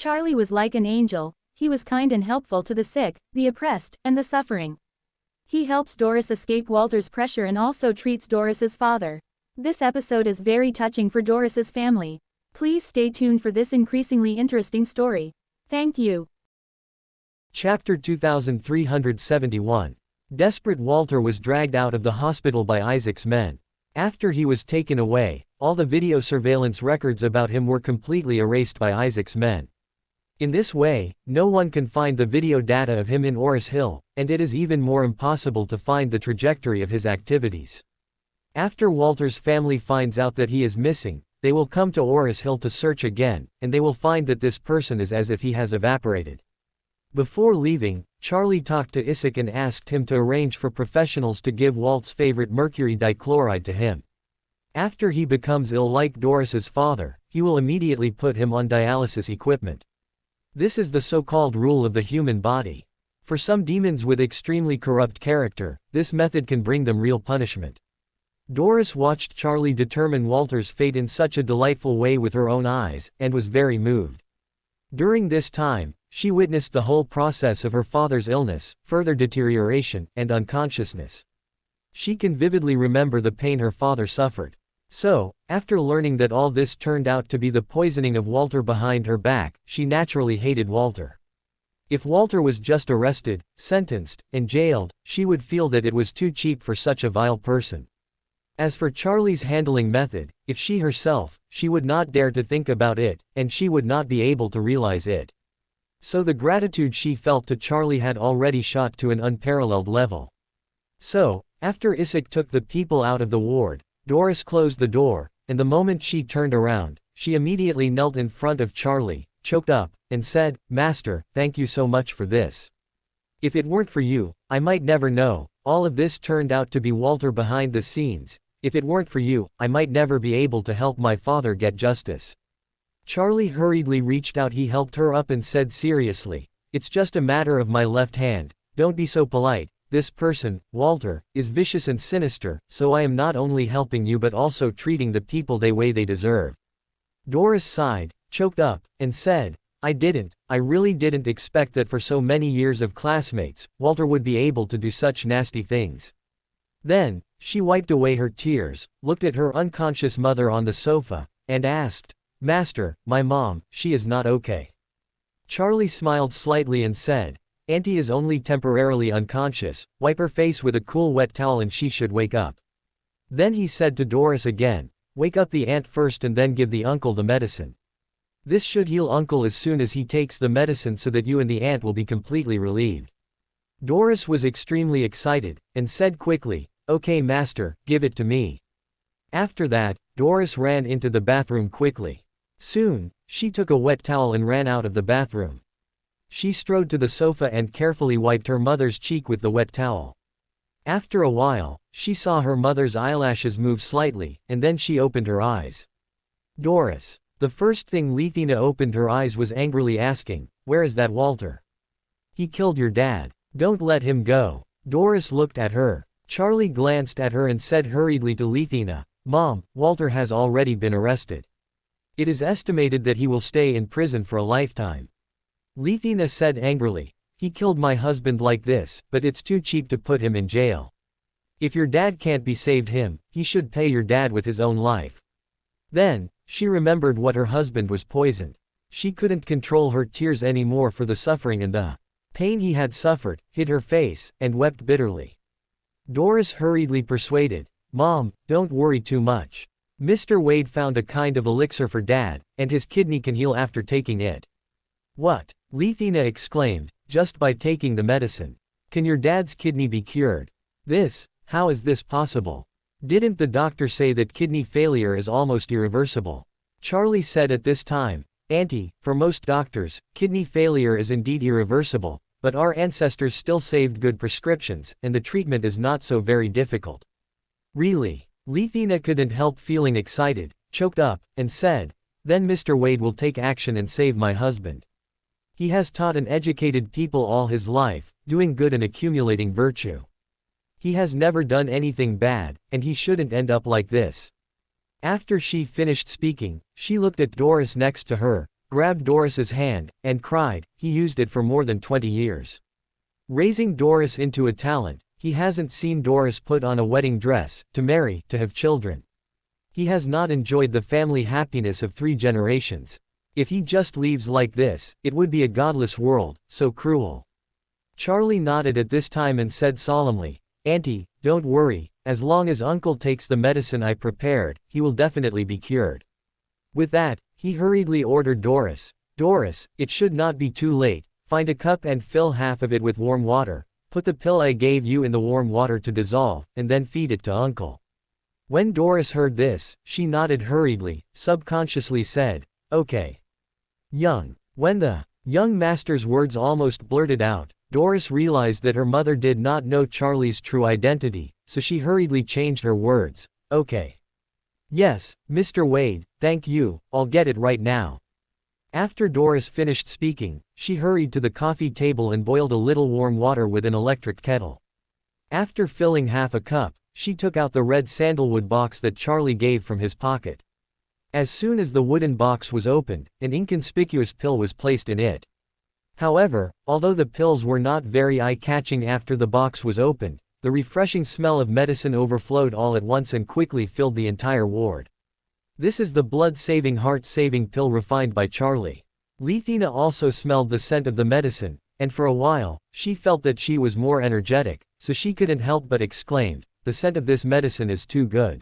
Charlie was like an angel. He was kind and helpful to the sick, the oppressed, and the suffering. He helps Doris escape Walter's pressure and also treats Doris's father. This episode is very touching for Doris's family. Please stay tuned for this increasingly interesting story. Thank you. Chapter 2371. Desperate Walter was dragged out of the hospital by Isaac's men. After he was taken away, all the video surveillance records about him were completely erased by Isaac's men. In this way, no one can find the video data of him in Ores Hill, and it is even more impossible to find the trajectory of his activities. After Walter's family finds out that he is missing, they will come to Ores Hill to search again, and they will find that this person is as if he has evaporated. Before leaving, Charlie talked to Isaac and asked him to arrange for professionals to give Walt's favorite mercury dichloride to him. After he becomes ill like Doris's father, he will immediately put him on dialysis equipment. This is the so-called rule of the human body. For some demons with extremely corrupt character, this method can bring them real punishment. Doris watched Charlie determine Walter's fate in such a delightful way with her own eyes, and was very moved. During this time, she witnessed the whole process of her father's illness, further deterioration, and unconsciousness. She can vividly remember the pain her father suffered. So, after learning that all this turned out to be the poisoning of Walter behind her back, she naturally hated Walter. If Walter was just arrested, sentenced, and jailed, she would feel that it was too cheap for such a vile person. As for Charlie's handling method, if she herself, she would not dare to think about it, and she would not be able to realize it. So the gratitude she felt to Charlie had already shot to an unparalleled level. So, after Isaac took the people out of the ward, Doris closed the door, and the moment she turned around, she immediately knelt in front of Charlie, choked up, and said, "Master, thank you so much for this. If it weren't for you, I might never know. All of this turned out to be Walter behind the scenes. If it weren't for you, I might never be able to help my father get justice." Charlie hurriedly reached out. He helped her up and said seriously, "It's just a matter of my left hand. Don't be so polite. This person, Walter, is vicious and sinister, so I am not only helping you but also treating the people the way they deserve." Doris sighed, choked up, and said, I really didn't expect that for so many years of classmates, Walter would be able to do such nasty things." Then, she wiped away her tears, looked at her unconscious mother on the sofa, and asked, "Master, my mom, she is not okay?" Charlie smiled slightly and said, "Auntie is only temporarily unconscious. Wipe her face with a cool wet towel and she should wake up." Then he said to Doris again, "Wake up the aunt first and then give the uncle the medicine. This should heal uncle as soon as he takes the medicine so that you and the aunt will be completely relieved." Doris was extremely excited, and said quickly, "Okay master, give it to me." After that, Doris ran into the bathroom quickly. Soon, she took a wet towel and ran out of the bathroom. She strode to the sofa and carefully wiped her mother's cheek with the wet towel. After a while, she saw her mother's eyelashes move slightly, and then she opened her eyes. Doris. The first thing Leathina opened her eyes was angrily asking, "Where is that Walter? He killed your dad. Don't let him go." Doris looked at her. Charlie glanced at her and said hurriedly to Leathina, "Mom, Walter has already been arrested. It is estimated that he will stay in prison for a lifetime." Leathina said angrily, "He killed my husband like this, but it's too cheap to put him in jail. If your dad can't be saved he should pay your dad with his own life." Then, she remembered what her husband was poisoned. She couldn't control her tears anymore for the suffering and the pain he had suffered, hid her face, and wept bitterly. Doris hurriedly persuaded, "Mom, don't worry too much. Mr. Wade found a kind of elixir for Dad, and his kidney can heal after taking it." "What?" Leathina exclaimed, "just by taking the medicine? Can your dad's kidney be cured? How is this possible? Didn't the doctor say that kidney failure is almost irreversible?" Charlie said at this time, "Auntie, for most doctors, kidney failure is indeed irreversible, but our ancestors still saved good prescriptions, and the treatment is not so very difficult." "Really?" Leathina couldn't help feeling excited, choked up, and said, "Then Mr. Wade will take action and save my husband. He has taught and educated people all his life, doing good and accumulating virtue. He has never done anything bad, and he shouldn't end up like this." After she finished speaking, she looked at Doris next to her, grabbed Doris's hand, and cried, he used it for more than 20 years. Raising Doris into a talent, he hasn't seen Doris put on a wedding dress, to marry, to have children. He has not enjoyed the family happiness of 3 generations. If he just leaves like this, it would be a godless world, so cruel. Charlie nodded at this time and said solemnly, Auntie, don't worry, as long as Uncle takes the medicine I prepared, he will definitely be cured. With that, he hurriedly ordered Doris, Doris, it should not be too late, find a cup and fill half of it with warm water, put the pill I gave you in the warm water to dissolve, and then feed it to Uncle. When Doris heard this, she nodded hurriedly, subconsciously said, okay. When the young master's words almost blurted out, Doris realized that her mother did not know Charlie's true identity, so she hurriedly changed her words, okay. Yes, Mr. Wade, thank you, I'll get it right now. After Doris finished speaking, she hurried to the coffee table and boiled a little warm water with an electric kettle. After filling half a cup, she took out the red sandalwood box that Charlie gave from his pocket. As soon as the wooden box was opened, an inconspicuous pill was placed in it. However, although the pills were not very eye-catching after the box was opened, the refreshing smell of medicine overflowed all at once and quickly filled the entire ward. This is the blood-saving, heart-saving pill refined by Charlie. Leathina also smelled the scent of the medicine, and for a while, she felt that she was more energetic, so she couldn't help but exclaimed, the scent of this medicine is too good.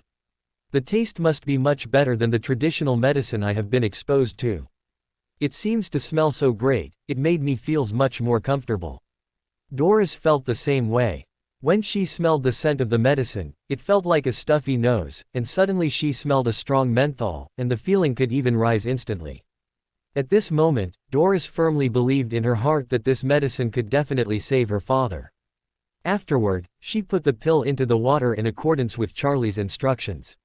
The taste must be much better than the traditional medicine I have been exposed to. It seems to smell so great, it made me feel much more comfortable. Doris felt the same way. When she smelled the scent of the medicine, it felt like a stuffy nose, and suddenly she smelled a strong menthol, and the feeling could even rise instantly. At this moment, Doris firmly believed in her heart that this medicine could definitely save her father. Afterward, she put the pill into the water in accordance with Charlie's instructions.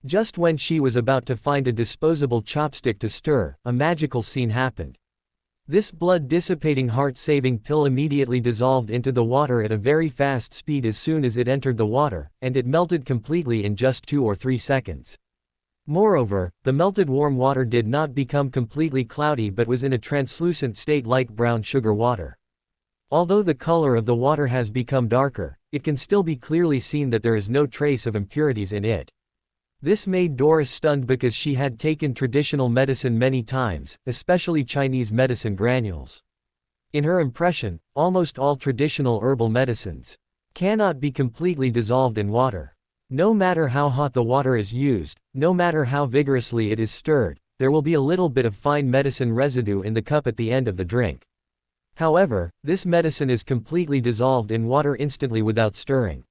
Just when she was about to find a disposable chopstick to stir, a magical scene happened. This blood-dissipating, heart-saving pill immediately dissolved into the water at a very fast speed as soon as it entered the water, and it melted completely in just 2 or 3 seconds. Moreover, the melted warm water did not become completely cloudy but was in a translucent state like brown sugar water. Although the color of the water has become darker, it can still be clearly seen that there is no trace of impurities in it. This made Doris stunned because she had taken traditional medicine many times, especially Chinese medicine granules. In her impression, almost all traditional herbal medicines cannot be completely dissolved in water. No matter how hot the water is used, no matter how vigorously it is stirred, there will be a little bit of fine medicine residue in the cup at the end of the drink. However, this medicine is completely dissolved in water instantly without stirring.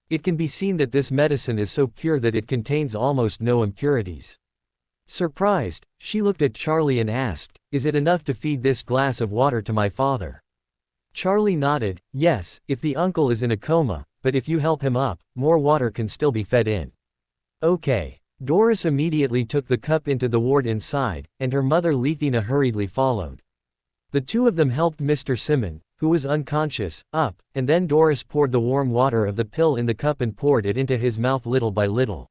It can be seen that this medicine is so pure that it contains almost no impurities. Surprised, she looked at Charlie and asked, "Is it enough to feed this glass of water to my father?" Charlie nodded, "Yes, if the uncle is in a coma, but if you help him up, more water can still be fed in." "Okay." Doris immediately took the cup into the ward inside, and her mother Leathina hurriedly followed. The two of them helped Mr. Simmons, who was unconscious, up, and then Doris poured the warm water of the pill in the cup and poured it into his mouth little by little.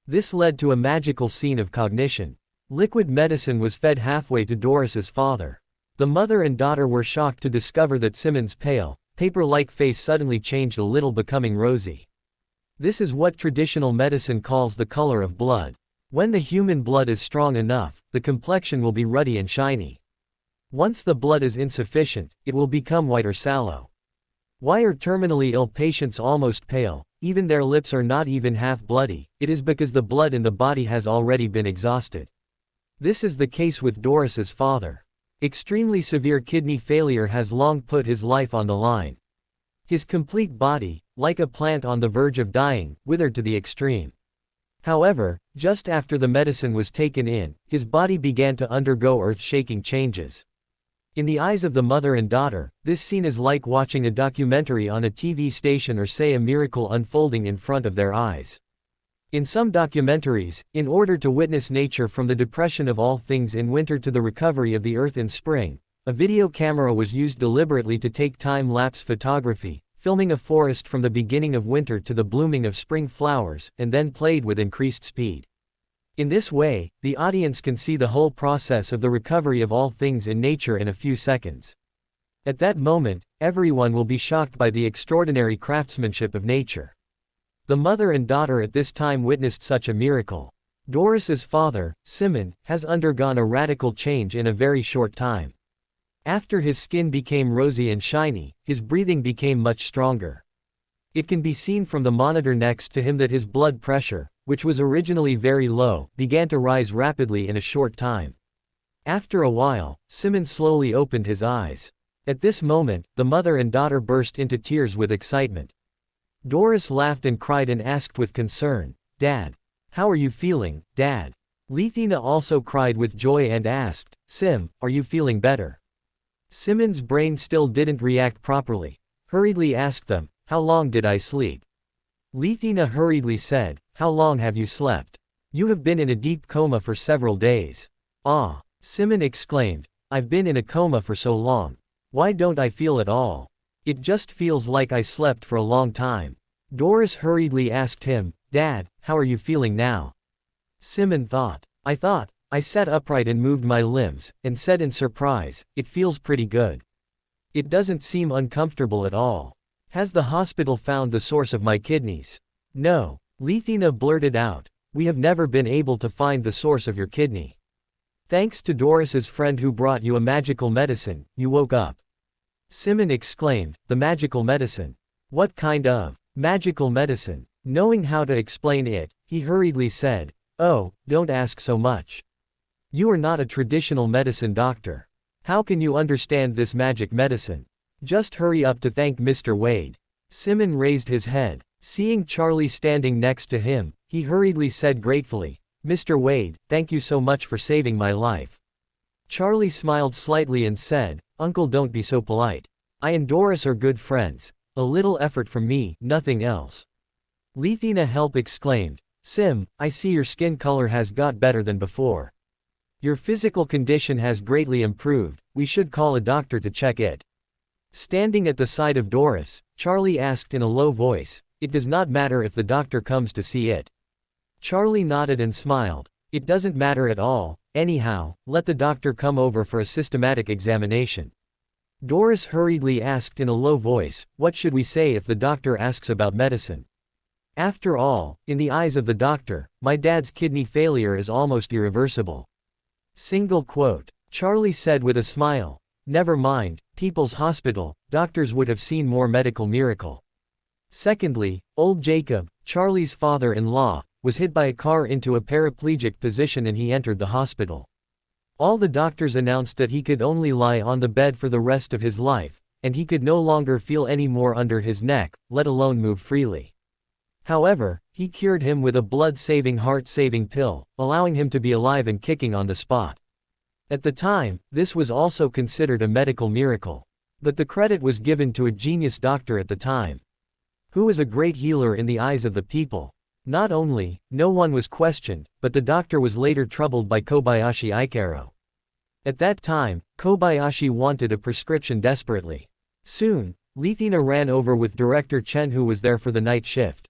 This led to a magical scene of cognition. Liquid medicine was fed halfway to Doris's father. The mother and daughter were shocked to discover that Simmons' pale, paper-like face suddenly changed a little, becoming rosy. This is what traditional medicine calls the color of blood. When the human blood is strong enough, the complexion will be ruddy and shiny. Once the blood is insufficient, it will become white or sallow. Why are terminally ill patients almost pale, even their lips are not even half bloody? It is because the blood in the body has already been exhausted. This is the case with Doris's father. Extremely severe kidney failure has long put his life on the line. His complete body, like a plant on the verge of dying, withered to the extreme. However, just after the medicine was taken in, his body began to undergo earth-shaking changes. In the eyes of the mother and daughter, this scene is like watching a documentary on a TV station or say a miracle unfolding in front of their eyes. In some documentaries, in order to witness nature from the depression of all things in winter to the recovery of the earth in spring, a video camera was used deliberately to take time-lapse photography, filming a forest from the beginning of winter to the blooming of spring flowers, and then played with increased speed. In this way, the audience can see the whole process of the recovery of all things in nature in a few seconds. At that moment, everyone will be shocked by the extraordinary craftsmanship of nature. The mother and daughter at this time witnessed such a miracle. Doris's father, Simmons, has undergone a radical change in a very short time. After his skin became rosy and shiny, his breathing became much stronger. It can be seen from the monitor next to him that his blood pressure, which was originally very low, began to rise rapidly in a short time. After a while, Simmons slowly opened his eyes. At this moment, the mother and daughter burst into tears with excitement. Doris laughed and cried and asked with concern, "Dad, how are you feeling, Dad?" Leathina also cried with joy and asked, "Sim, are you feeling better?" Simmons' brain still didn't react properly. Hurriedly asked them, "How long did I sleep?" Leathina hurriedly said, "How long have you slept? You have been in a deep coma for several days." "Ah," Simmons exclaimed, "I've been in a coma for so long. Why don't I feel at all? It just feels like I slept for a long time." Doris hurriedly asked him, "Dad, how are you feeling now?" Simmons thought. I sat upright and moved my limbs, and said in surprise, "It feels pretty good. It doesn't seem uncomfortable at all. Has the hospital found the source of my kidneys?" "No," Leathina blurted out. "We have never been able to find the source of your kidney. Thanks to Doris's friend who brought you a magical medicine, you woke up." Simmons exclaimed, "The magical medicine? What kind of magical medicine?" Knowing how to explain it, he hurriedly said, "Oh, don't ask so much. You are not a traditional medicine doctor. How can you understand this magic medicine? Just hurry up to thank Mr. Wade." Simmons raised his head. Seeing Charlie standing next to him, he hurriedly said gratefully, "Mr. Wade, thank you so much for saving my life." Charlie smiled slightly and said, "Uncle, don't be so polite. I and Doris are good friends. A little effort from me, nothing else." Leathina help exclaimed, "Sim, I see your skin color has got better than before. Your physical condition has greatly improved. We should call a doctor to check it." Standing at the side of Doris, Charlie asked in a low voice, "It does not matter if the doctor comes to see it?" Charlie nodded and smiled. "It doesn't matter at all. Anyhow, let the doctor come over for a systematic examination." Doris hurriedly asked in a low voice, "What should we say if the doctor asks about medicine? After all, in the eyes of the doctor, my dad's kidney failure is almost irreversible." Single quote. Charlie said with a smile, "Never mind, People's Hospital, doctors would have seen more medical miracle." Secondly, old Jacob, Charlie's father-in-law, was hit by a car into a paraplegic position and he entered the hospital. All the doctors announced that he could only lie on the bed for the rest of his life, and he could no longer feel any more under his neck, let alone move freely. However, he cured him with a blood-saving heart-saving pill, allowing him to be alive and kicking on the spot. At the time, this was also considered a medical miracle. But the credit was given to a genius doctor at the time, who was a great healer in the eyes of the people. Not only, no one was questioned, but the doctor was later troubled by Kobayashi Ikaro. At that time, Kobayashi wanted a prescription desperately. Soon, Leathina ran over with Director Chen, who was there for the night shift.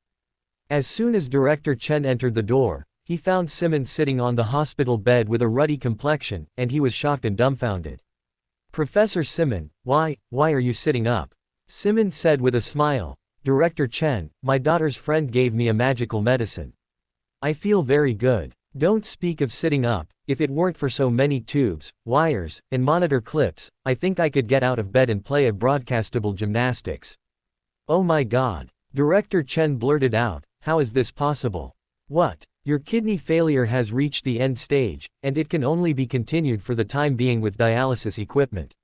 As soon as Director Chen entered the door, he found Simmons sitting on the hospital bed with a ruddy complexion, and he was shocked and dumbfounded. "Professor Simmons, why are you sitting up?" Simmons said with a smile, "Director Chen, my daughter's friend gave me a magical medicine. I feel very good. Don't speak of sitting up. If it weren't for so many tubes, wires, and monitor clips, I think I could get out of bed and play a broadcastable gymnastics." "Oh my God." Director Chen blurted out, "How is this possible? What? Your kidney failure has reached the end stage, and it can only be continued for the time being with dialysis equipment.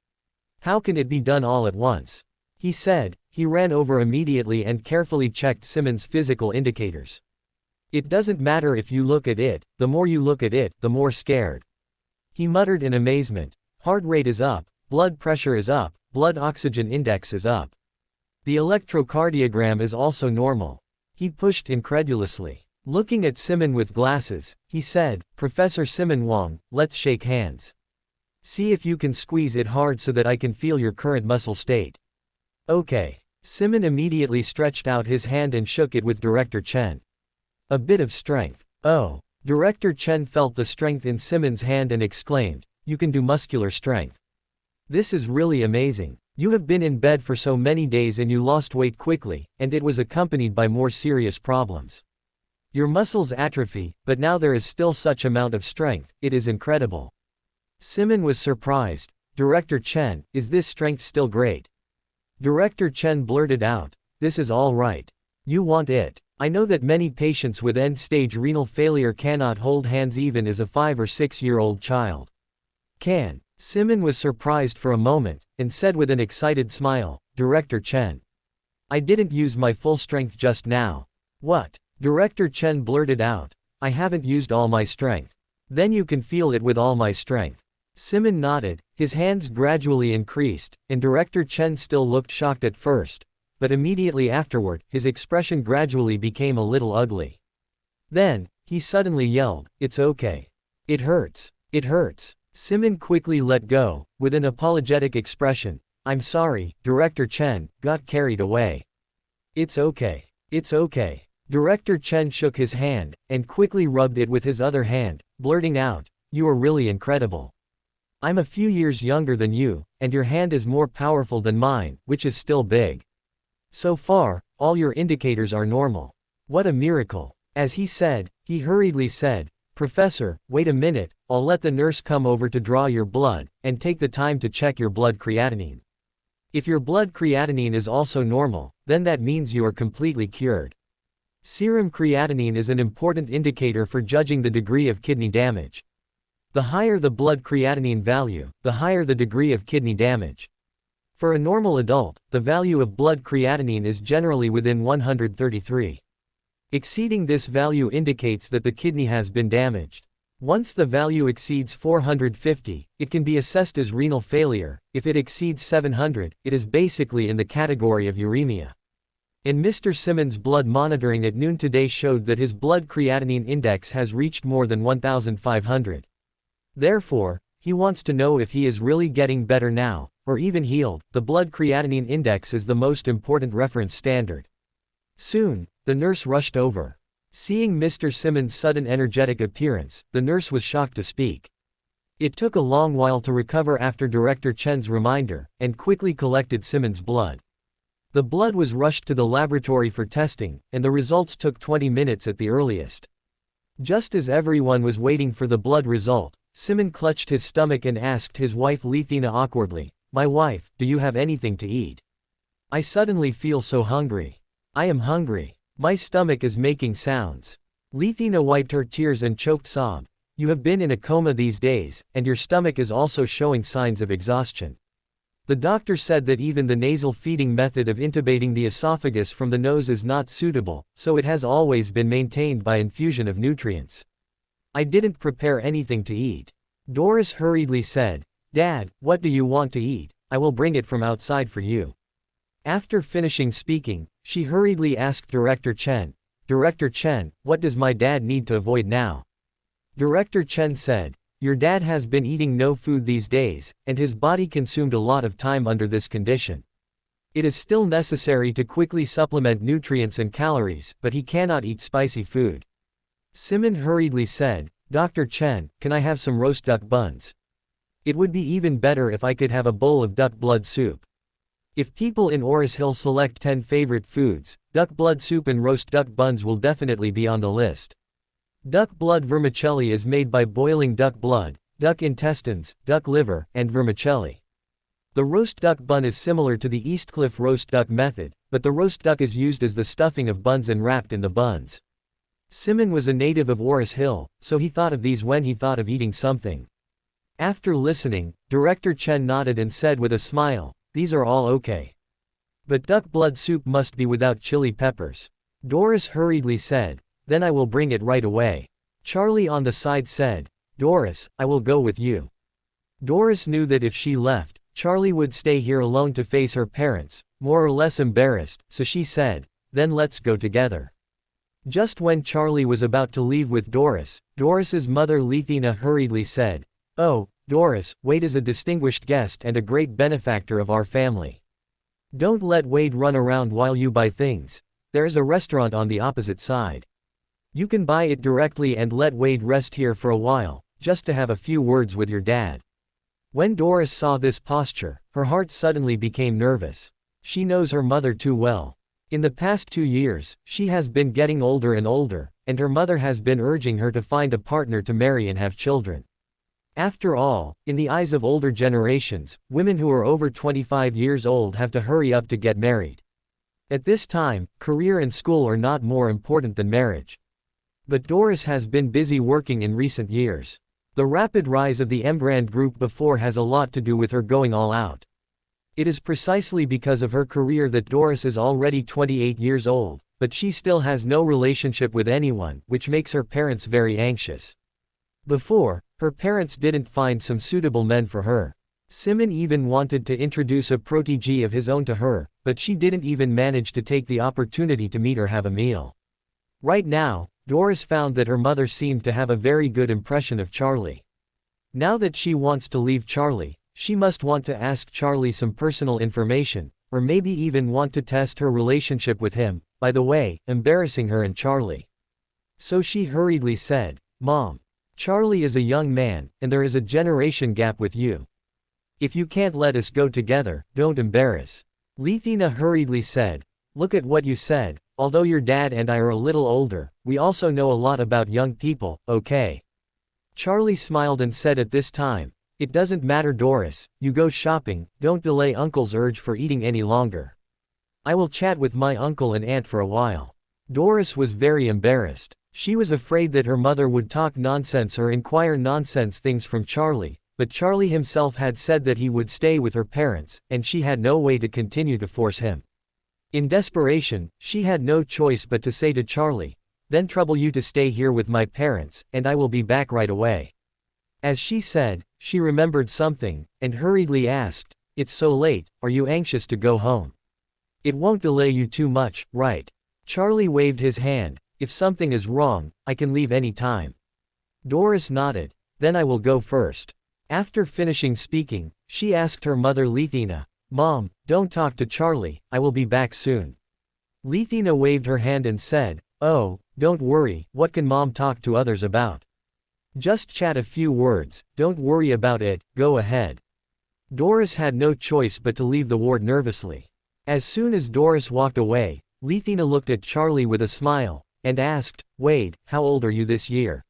How can it be done all at once?" He said. He ran over immediately and carefully checked Simmons' physical indicators. "It doesn't matter if you look at it, the more you look at it, the more scared." He muttered in amazement. "Heart rate is up, blood pressure is up, blood oxygen index is up. The electrocardiogram is also normal." He pushed incredulously. Looking at Simmons with glasses, he said, "Professor Simmons Wong, let's shake hands. See if you can squeeze it hard so that I can feel your current muscle state." "Okay." Simmons immediately stretched out his hand and shook it with Director Chen. "A bit of strength. Oh, Director Chen felt the strength in Simmons' hand and exclaimed, "You can do muscular strength. This is really amazing. You have been in bed for so many days and you lost weight quickly, and it was accompanied by more serious problems. Your muscles atrophy, but now there is still such amount of strength, it is incredible." Simmons was surprised. "Director Chen, is this strength still great?" Director Chen blurted out, "This is all right. You want it. I know that many patients with end-stage renal failure cannot hold hands even as a 5 or 6-year-old child can." Simmons was surprised for a moment, and said with an excited smile, "Director Chen. I didn't use my full strength just now." "What?" Director Chen blurted out. "I haven't used all my strength." "Then you can feel it with all my strength." Simmons nodded, his hands gradually increased, and Director Chen still looked shocked at first, but immediately afterward, his expression gradually became a little ugly. Then, he suddenly yelled, "It's okay. It hurts. It hurts." Simmons quickly let go, with an apologetic expression. "I'm sorry, Director Chen, got carried away." "It's okay. It's okay." Director Chen shook his hand, and quickly rubbed it with his other hand, blurting out, "You are really incredible. I'm a few years younger than you, and your hand is more powerful than mine, which is still big. So far, all your indicators are normal. What a miracle." As he said, he hurriedly said, "Professor, wait a minute, I'll let the nurse come over to draw your blood, and take the time to check your blood creatinine. If your blood creatinine is also normal, then that means you are completely cured." Serum creatinine is an important indicator for judging the degree of kidney damage. The higher the blood creatinine value, the higher the degree of kidney damage. For a normal adult, the value of blood creatinine is generally within 133. Exceeding this value indicates that the kidney has been damaged. Once the value exceeds 450, it can be assessed as renal failure. If it exceeds 700, it is basically in the category of uremia. And Mr. Simmons' blood monitoring at noon today showed that his blood creatinine index has reached more than 1,500. Therefore, he wants to know if he is really getting better now, or even healed. The blood creatinine index is the most important reference standard. Soon, the nurse rushed over. Seeing Mr. Simmons' sudden energetic appearance, the nurse was shocked to speak. It took a long while to recover after Director Chen's reminder, and quickly collected Simmons' blood. The blood was rushed to the laboratory for testing, and the results took 20 minutes at the earliest. Just as everyone was waiting for the blood result, Simmons clutched his stomach and asked his wife Lethina awkwardly, "My wife, do you have anything to eat? I suddenly feel so hungry. I am hungry. My stomach is making sounds." Lethina wiped her tears and choked sob. "You have been in a coma these days, and your stomach is also showing signs of exhaustion. The doctor said that even the nasal feeding method of intubating the esophagus from the nose is not suitable, so it has always been maintained by infusion of nutrients. I didn't prepare anything to eat." Doris hurriedly said, "Dad, what do you want to eat? I will bring it from outside for you." After finishing speaking, she hurriedly asked Director Chen, "Director Chen, what does my dad need to avoid now?" Director Chen said, "Your dad has been eating no food these days, and his body consumed a lot of time under this condition. It is still necessary to quickly supplement nutrients and calories, but he cannot eat spicy food." Simmons hurriedly said, "Dr. Chen, can I have some roast duck buns? It would be even better if I could have a bowl of duck blood soup." If people in Oris Hill select 10 favorite foods, duck blood soup and roast duck buns will definitely be on the list. Duck blood vermicelli is made by boiling duck blood, duck intestines, duck liver, and vermicelli. The roast duck bun is similar to the Eastcliffe roast duck method, but the roast duck is used as the stuffing of buns and wrapped in the buns. Simmons was a native of Oris Hill, so he thought of these when he thought of eating something. After listening, Director Chen nodded and said with a smile, "These are all okay. But duck blood soup must be without chili peppers." Doris hurriedly said, "Then I will bring it right away." Charlie on the side said, "Doris, I will go with you." Doris knew that if she left, Charlie would stay here alone to face her parents, more or less embarrassed, so she said, "Then let's go together." Just when Charlie was about to leave with Doris, Doris's mother Lethina hurriedly said, "Oh, Doris, Wade is a distinguished guest and a great benefactor of our family. Don't let Wade run around while you buy things. There is a restaurant on the opposite side. You can buy it directly and let Wade rest here for a while, just to have a few words with your dad. When Doris saw this posture, her heart suddenly became nervous. She knows her mother too well. In the past 2 years, she has been getting older and older, and her mother has been urging her to find a partner to marry and have children. After all, in the eyes of older generations, women who are over 25 years old have to hurry up to get married. At this time, career and school are not more important than marriage. But Doris has been busy working in recent years. The rapid rise of the Embrand Group before has a lot to do with her going all out. It is precisely because of her career that Doris is already 28 years old, but she still has no relationship with anyone, which makes her parents very anxious. Before, her parents didn't find some suitable men for her. Simmons even wanted to introduce a protégé of his own to her, but she didn't even manage to take the opportunity to meet or have a meal. Right now, Doris found that her mother seemed to have a very good impression of Charlie. Now that she wants to leave Charlie, she must want to ask Charlie some personal information, or maybe even want to test her relationship with him, by the way, embarrassing her and Charlie. So she hurriedly said, "Mom, Charlie is a young man, and there is a generation gap with you. If you can't let us go together, don't embarrass." Leathina hurriedly said, "Look at what you said, although your dad and I are a little older, we also know a lot about young people, okay?" Charlie smiled and said at this time, "It doesn't matter, Doris, you go shopping, don't delay Uncle's urge for eating any longer. I will chat with my uncle and aunt for a while." Doris was very embarrassed. She was afraid that her mother would talk nonsense or inquire nonsense things from Charlie, but Charlie himself had said that he would stay with her parents, and she had no way to continue to force him. In desperation, she had no choice but to say to Charlie, "Then trouble you to stay here with my parents, and I will be back right away." As she said, she remembered something, and hurriedly asked, "It's so late, are you anxious to go home? It won't delay you too much, right?" Charlie waved his hand, "If something is wrong, I can leave any time." Doris nodded, "Then I will go first." After finishing speaking, she asked her mother Leathina, "Mom, don't talk to Charlie, I will be back soon." Leathina waved her hand and said, "Oh, don't worry, what can Mom talk to others about? Just chat a few words, don't worry about it, go ahead." Doris had no choice but to leave the ward nervously. As soon as Doris walked away, Leathina looked at Charlie with a smile, and asked, "Wade, how old are you this year?"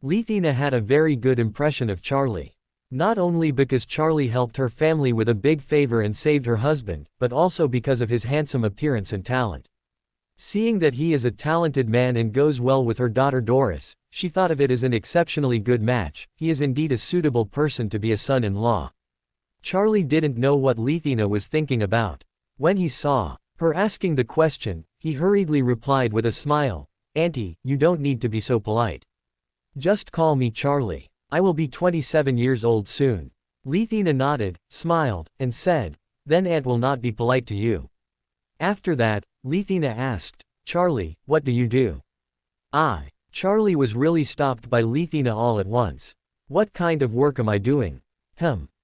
Leathina had a very good impression of Charlie. Not only because Charlie helped her family with a big favor and saved her husband, but also because of his handsome appearance and talent. Seeing that he is a talented man and goes well with her daughter Doris, she thought of it as an exceptionally good match. He is indeed a suitable person to be a son-in-law. Charlie didn't know what Leathina was thinking about. When he saw her asking the question, he hurriedly replied with a smile, "Auntie, you don't need to be so polite. Just call me Charlie. I will be 27 years old soon." Leathina nodded, smiled, and said, "Then Aunt will not be polite to you." After that, Leathina asked, "Charlie, what do you do?" Charlie was really stopped by Leathina all at once. "What kind of work am I doing?"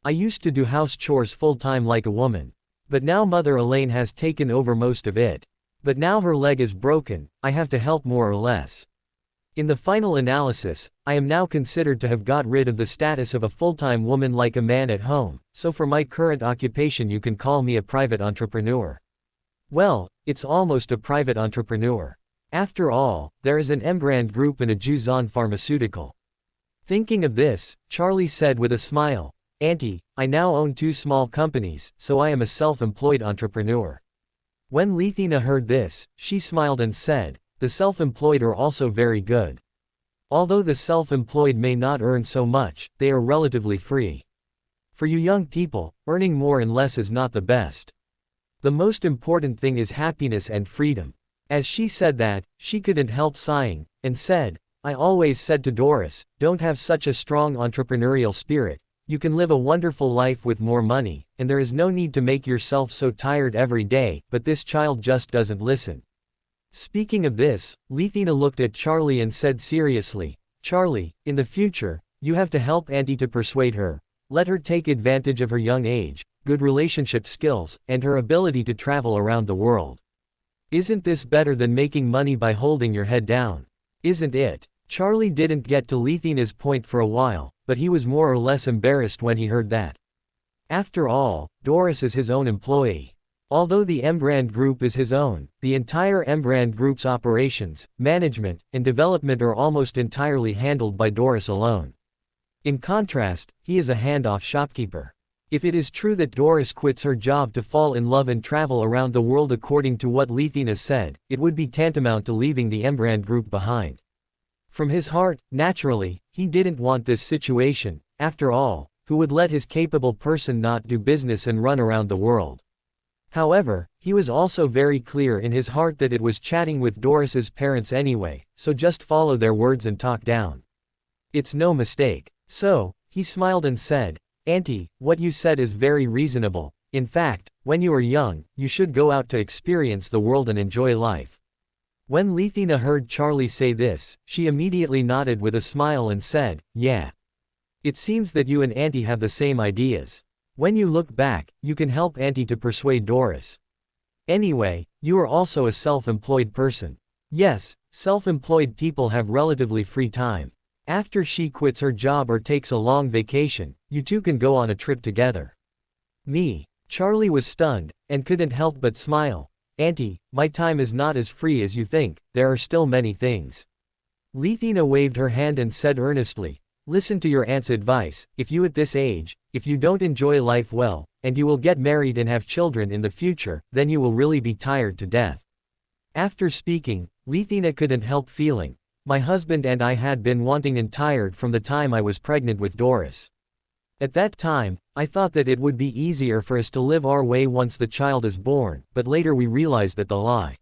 I used to do house chores full-time like a woman. But now Mother Elaine has taken over most of it. But now her leg is broken, I have to help more or less. In the final analysis, I am now considered to have got rid of the status of a full-time woman like a man at home, so for my current occupation you can call me a private entrepreneur. Well, it's almost a private entrepreneur. After all, there is an Embrand Group and a Juzon Pharmaceutical. Thinking of this, Charlie said with a smile, "Auntie, I now own 2 small companies, so I am a self-employed entrepreneur." When Leathina heard this, she smiled and said, "The self-employed are also very good. Although the self-employed may not earn so much, they are relatively free. For you young people, earning more and less is not the best. The most important thing is happiness and freedom." As she said that, she couldn't help sighing, and said, "I always said to Doris, don't have such a strong entrepreneurial spirit. You can live a wonderful life with more money, and there is no need to make yourself so tired every day, but this child just doesn't listen." Speaking of this, Leathina looked at Charlie and said seriously, "Charlie, in the future, you have to help Auntie to persuade her. Let her take advantage of her young age, good relationship skills, and her ability to travel around the world. Isn't this better than making money by holding your head down?" Isn't it? Charlie didn't get to Lethena's point for a while, but he was more or less embarrassed when he heard that. After all, Doris is his own employee. Although the Embrand Group is his own, the entire Embrand Group's operations, management, and development are almost entirely handled by Doris alone. In contrast, he is a handoff shopkeeper. If it is true that Doris quits her job to fall in love and travel around the world according to what Lethena said, it would be tantamount to leaving the Embrand Group behind. From his heart, naturally, he didn't want this situation. After all, who would let his capable person not do business and run around the world? However, he was also very clear in his heart that it was chatting with Doris's parents anyway, so just follow their words and talk down. It's no mistake. So, he smiled and said, "Auntie, what you said is very reasonable. In fact, when you are young, you should go out to experience the world and enjoy life." When Lethena heard Charlie say this, she immediately nodded with a smile and said, "Yeah. It seems that you and Auntie have the same ideas. When you look back, you can help Auntie to persuade Doris. Anyway, you are also a self-employed person." Yes, self-employed people have relatively free time. After she quits her job or takes a long vacation, you two can go on a trip together. Me. Charlie was stunned, and couldn't help but smile. "Auntie, my time is not as free as you think, there are still many things." Lethena waved her hand and said earnestly, "Listen to your aunt's advice. If you at this age, if you don't enjoy life well, and you will get married and have children in the future, then you will really be tired to death." After speaking, Lethena couldn't help feeling, "My husband and I had been wanting and tired from the time I was pregnant with Doris. At that time, I thought that it would be easier for us to live our way once the child is born, but later we realized that the lie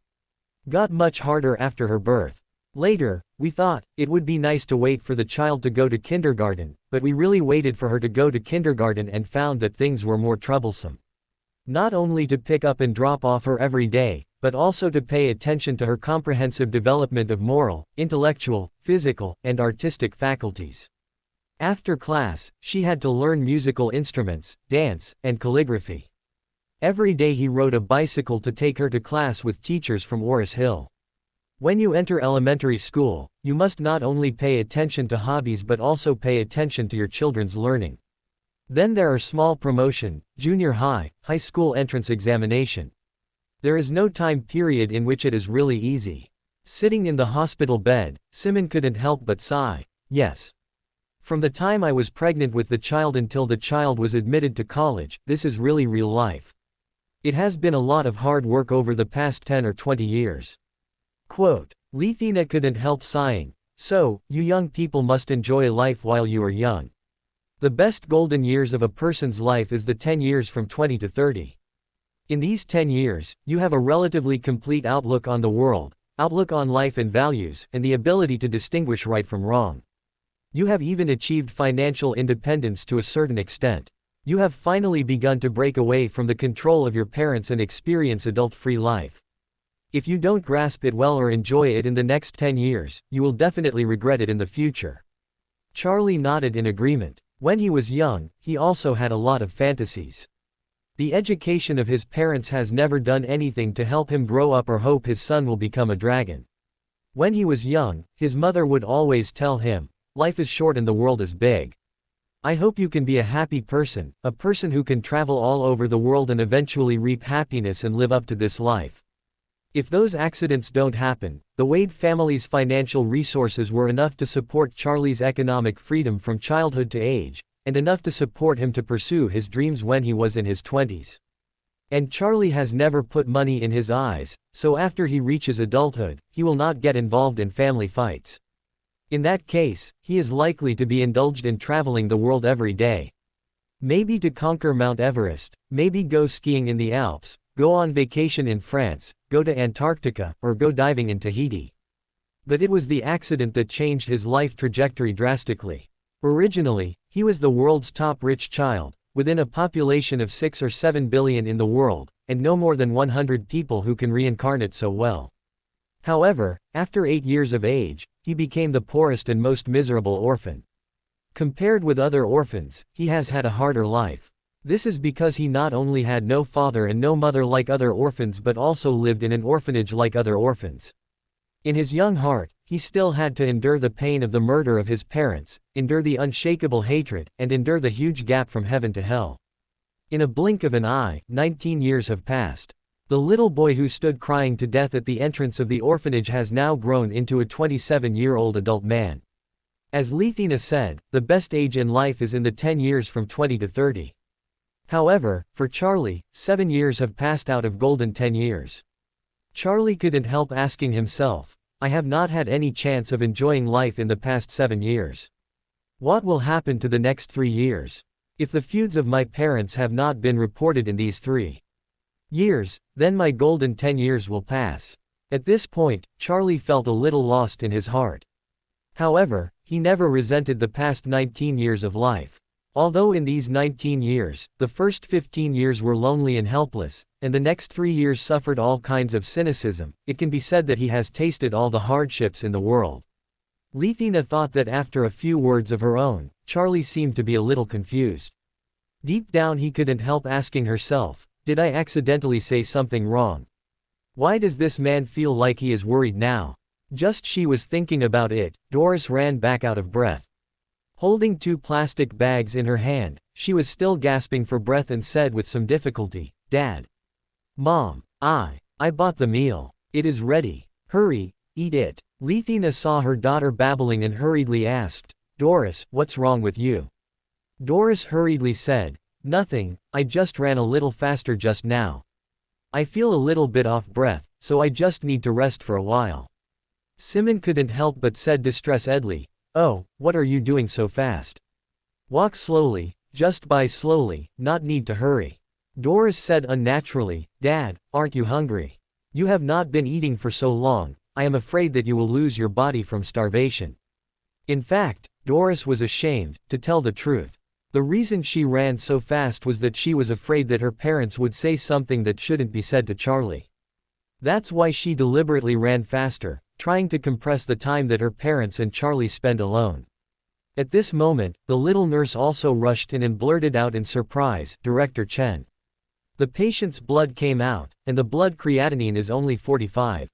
got much harder after her birth. Later, we thought, it would be nice to wait for the child to go to kindergarten, but we really waited for her to go to kindergarten and found that things were more troublesome. Not only to pick up and drop off her every day, but also to pay attention to her comprehensive development of moral, intellectual, physical, and artistic faculties. After class, she had to learn musical instruments, dance, and calligraphy. Every day he rode a bicycle to take her to class with teachers from Orris Hill. When you enter elementary school, you must not only pay attention to hobbies but also pay attention to your children's learning. Then there are small promotion, junior high, high school entrance examination. There is no time period in which it is really easy. Sitting in the hospital bed, Simmons couldn't help but sigh. Yes. From the time I was pregnant with the child until the child was admitted to college, this is really real life. It has been a lot of hard work over the past 10 or 20 years. Quote. Lethena couldn't help sighing. So, you young people must enjoy life while you are young. The best golden years of a person's life is the 10 years from 20 to 30. In these 10 years, you have a relatively complete outlook on the world, outlook on life and values, and the ability to distinguish right from wrong. You have even achieved financial independence to a certain extent. You have finally begun to break away from the control of your parents and experience adult-free life. If you don't grasp it well or enjoy it in the next 10 years, you will definitely regret it in the future. Charlie nodded in agreement. When he was young, he also had a lot of fantasies. The education of his parents has never done anything to help him grow up or hope his son will become a dragon. When he was young, his mother would always tell him, "Life is short and the world is big. I hope you can be a happy person, a person who can travel all over the world and eventually reap happiness and live up to this life." If those accidents don't happen, the Wade family's financial resources were enough to support Charlie's economic freedom from childhood to age, and enough to support him to pursue his dreams when he was in his 20s. And Charlie has never put money in his eyes, so after he reaches adulthood, he will not get involved in family fights. In that case, he is likely to be indulged in traveling the world every day. Maybe to conquer Mount Everest, maybe go skiing in the Alps, go on vacation in France, go to Antarctica, or go diving in Tahiti. But it was the accident that changed his life trajectory drastically. Originally, he was the world's top rich child, within a population of 6 or 7 billion in the world, and no more than 100 people who can reincarnate so well. However, after 8 years of age, he became the poorest and most miserable orphan. Compared with other orphans, he has had a harder life. This is because he not only had no father and no mother like other orphans but also lived in an orphanage like other orphans. In his young heart, he still had to endure the pain of the murder of his parents, endure the unshakable hatred, and endure the huge gap from heaven to hell. In a blink of an eye, 19 years have passed. The little boy who stood crying to death at the entrance of the orphanage has now grown into a 27-year-old adult man. As Lethina said, the best age in life is in the 10 years from 20 to 30. However, for Charlie, 7 years have passed out of golden 10 years. Charlie couldn't help asking himself, I have not had any chance of enjoying life in the past 7 years. What will happen to the next 3 years? If the feuds of my parents have not been reported in these 3 years, then my golden 10 years will pass. At this point, Charlie felt a little lost in his heart. However, he never resented the past 19 years of life. Although in these 19 years, the first 15 years were lonely and helpless, and the next 3 years suffered all kinds of cynicism, it can be said that he has tasted all the hardships in the world. Lethina thought that after a few words of her own, Charlie seemed to be a little confused. Deep down he couldn't help asking herself, did I accidentally say something wrong? Why does this man feel like he is worried now? Just she was thinking about it, Doris ran back out of breath. Holding 2 plastic bags in her hand, she was still gasping for breath and said with some difficulty, Dad. Mom, I bought the meal. It is ready. Hurry, eat it. Lethina saw her daughter babbling and hurriedly asked, Doris, what's wrong with you? Doris hurriedly said, nothing, I just ran a little faster just now. I feel a little bit off breath, so I just need to rest for a while. Simmons couldn't help but said distressedly, oh, what are you doing so fast? Walk slowly, just by slowly, not need to hurry. Doris said unnaturally, Dad, aren't you hungry? You have not been eating for so long, I am afraid that you will lose your body from starvation. In fact, Doris was ashamed, to tell the truth. The reason she ran so fast was that she was afraid that her parents would say something that shouldn't be said to Charlie. That's why she deliberately ran faster, trying to compress the time that her parents and Charlie spent alone. At this moment, the little nurse also rushed in and blurted out in surprise, Director Chen. The patient's blood came out, and the blood creatinine is only 45.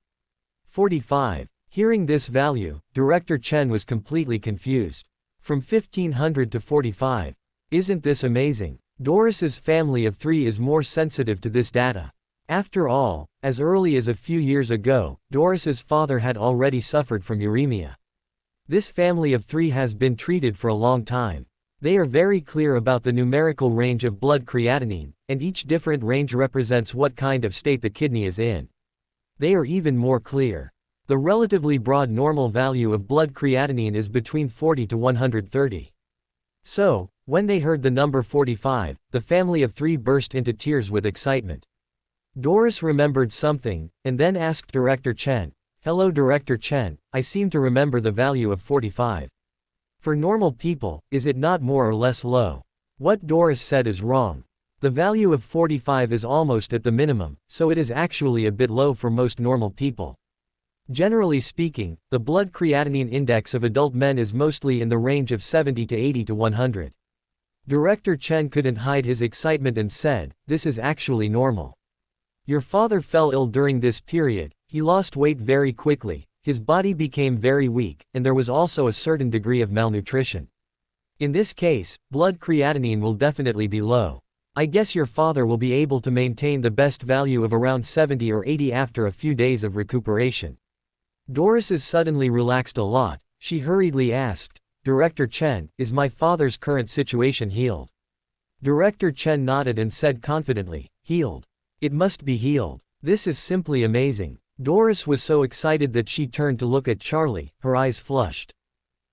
45. Hearing this value, Director Chen was completely confused. From 1500 to 45. Isn't this amazing? Doris's family of 3 is more sensitive to this data. After all, as early as a few years ago, Doris's father had already suffered from uremia. This family of 3 has been treated for a long time. They are very clear about the numerical range of blood creatinine, and each different range represents what kind of state the kidney is in. They are even more clear. The relatively broad normal value of blood creatinine is between 40 to 130. So, when they heard the number 45, the family of 3 burst into tears with excitement. Doris remembered something, and then asked Director Chen, Hello Director Chen, I seem to remember the value of 45. For normal people, is it not more or less low? What Doris said is wrong. The value of 45 is almost at the minimum, so it is actually a bit low for most normal people. Generally speaking, the blood creatinine index of adult men is mostly in the range of 70 to 80 to 100. Director Chen couldn't hide his excitement and said, This is actually normal. Your father fell ill during this period, he lost weight very quickly, his body became very weak, and there was also a certain degree of malnutrition. In this case, blood creatinine will definitely be low. I guess your father will be able to maintain the best value of around 70 or 80 after a few days of recuperation. Doris suddenly relaxed a lot. She hurriedly asked, Director Chen, is my father's current situation healed? Director Chen nodded and said confidently, healed. It must be healed. This is simply amazing. Doris was so excited that she turned to look at Charlie, her eyes flushed.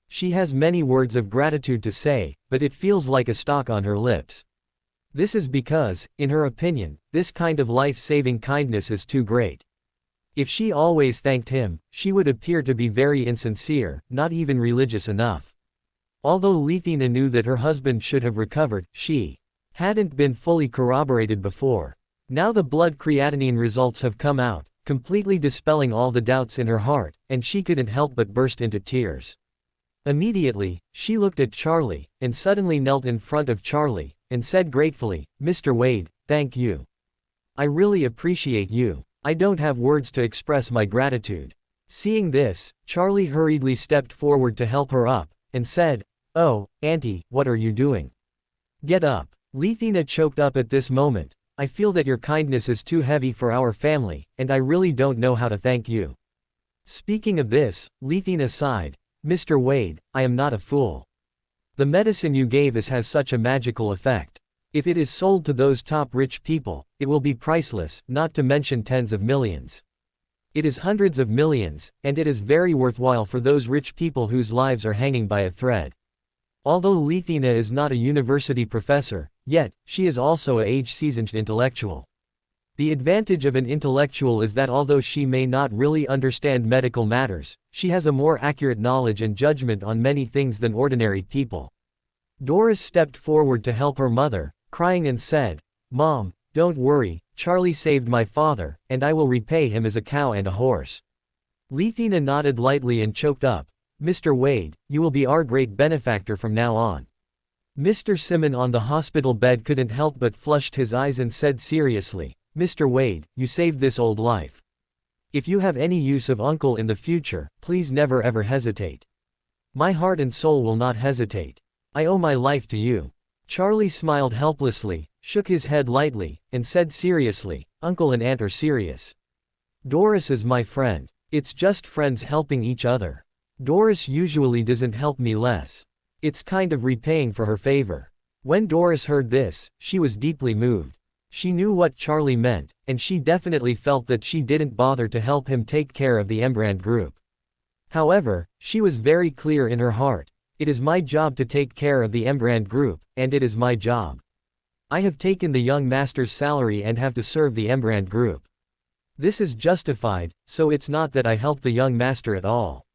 She has many words of gratitude to say, but it feels like a stalk on her lips. This is because, in her opinion, this kind of life-saving kindness is too great. If she always thanked him, she would appear to be very insincere, not even religious enough. Although Lethina knew that her husband should have recovered, she hadn't been fully corroborated before. Now the blood creatinine results have come out, completely dispelling all the doubts in her heart, and she couldn't help but burst into tears. Immediately, she looked at Charlie, and suddenly knelt in front of Charlie, and said gratefully, Mr. Wade, thank you. I really appreciate you. I don't have words to express my gratitude. Seeing this, Charlie hurriedly stepped forward to help her up, and said, "Oh, Auntie, what are you doing? Get up." Leathina choked up at this moment. "I feel that your kindness is too heavy for our family, and I really don't know how to thank you." Speaking of this, Leathina sighed. "Mr. Wade, I am not a fool. The medicine you gave us has such a magical effect. If it is sold to those top rich people, it will be priceless, not to mention tens of millions. It is hundreds of millions, and it is very worthwhile for those rich people whose lives are hanging by a thread." Although Leathina is not a university professor, yet, she is also an age-seasoned intellectual. The advantage of an intellectual is that although she may not really understand medical matters, she has a more accurate knowledge and judgment on many things than ordinary people. Doris stepped forward to help her mother, crying and said, "Mom, don't worry, Charlie saved my father, and I will repay him as a cow and a horse." Leathina nodded lightly and choked up. "Mr. Wade, you will be our great benefactor from now on." Mr. Simmons on the hospital bed couldn't help but flushed his eyes and said seriously, "Mr. Wade, you saved this old life. If you have any use of Uncle in the future, please never ever hesitate. My heart and soul will not hesitate. I owe my life to you." Charlie smiled helplessly, shook his head lightly, and said seriously, "Uncle and Aunt are serious. Doris is my friend. It's just friends helping each other. Doris usually doesn't help me less. It's kind of repaying for her favor." When Doris heard this, she was deeply moved. She knew what Charlie meant, and she definitely felt that she didn't bother to help him take care of the Embrand group. However, she was very clear in her heart. "It is my job to take care of the Embrand group, and it is my job. I have taken the young master's salary and have to serve the Embrand group. This is justified, so it's not that I helped the young master at all.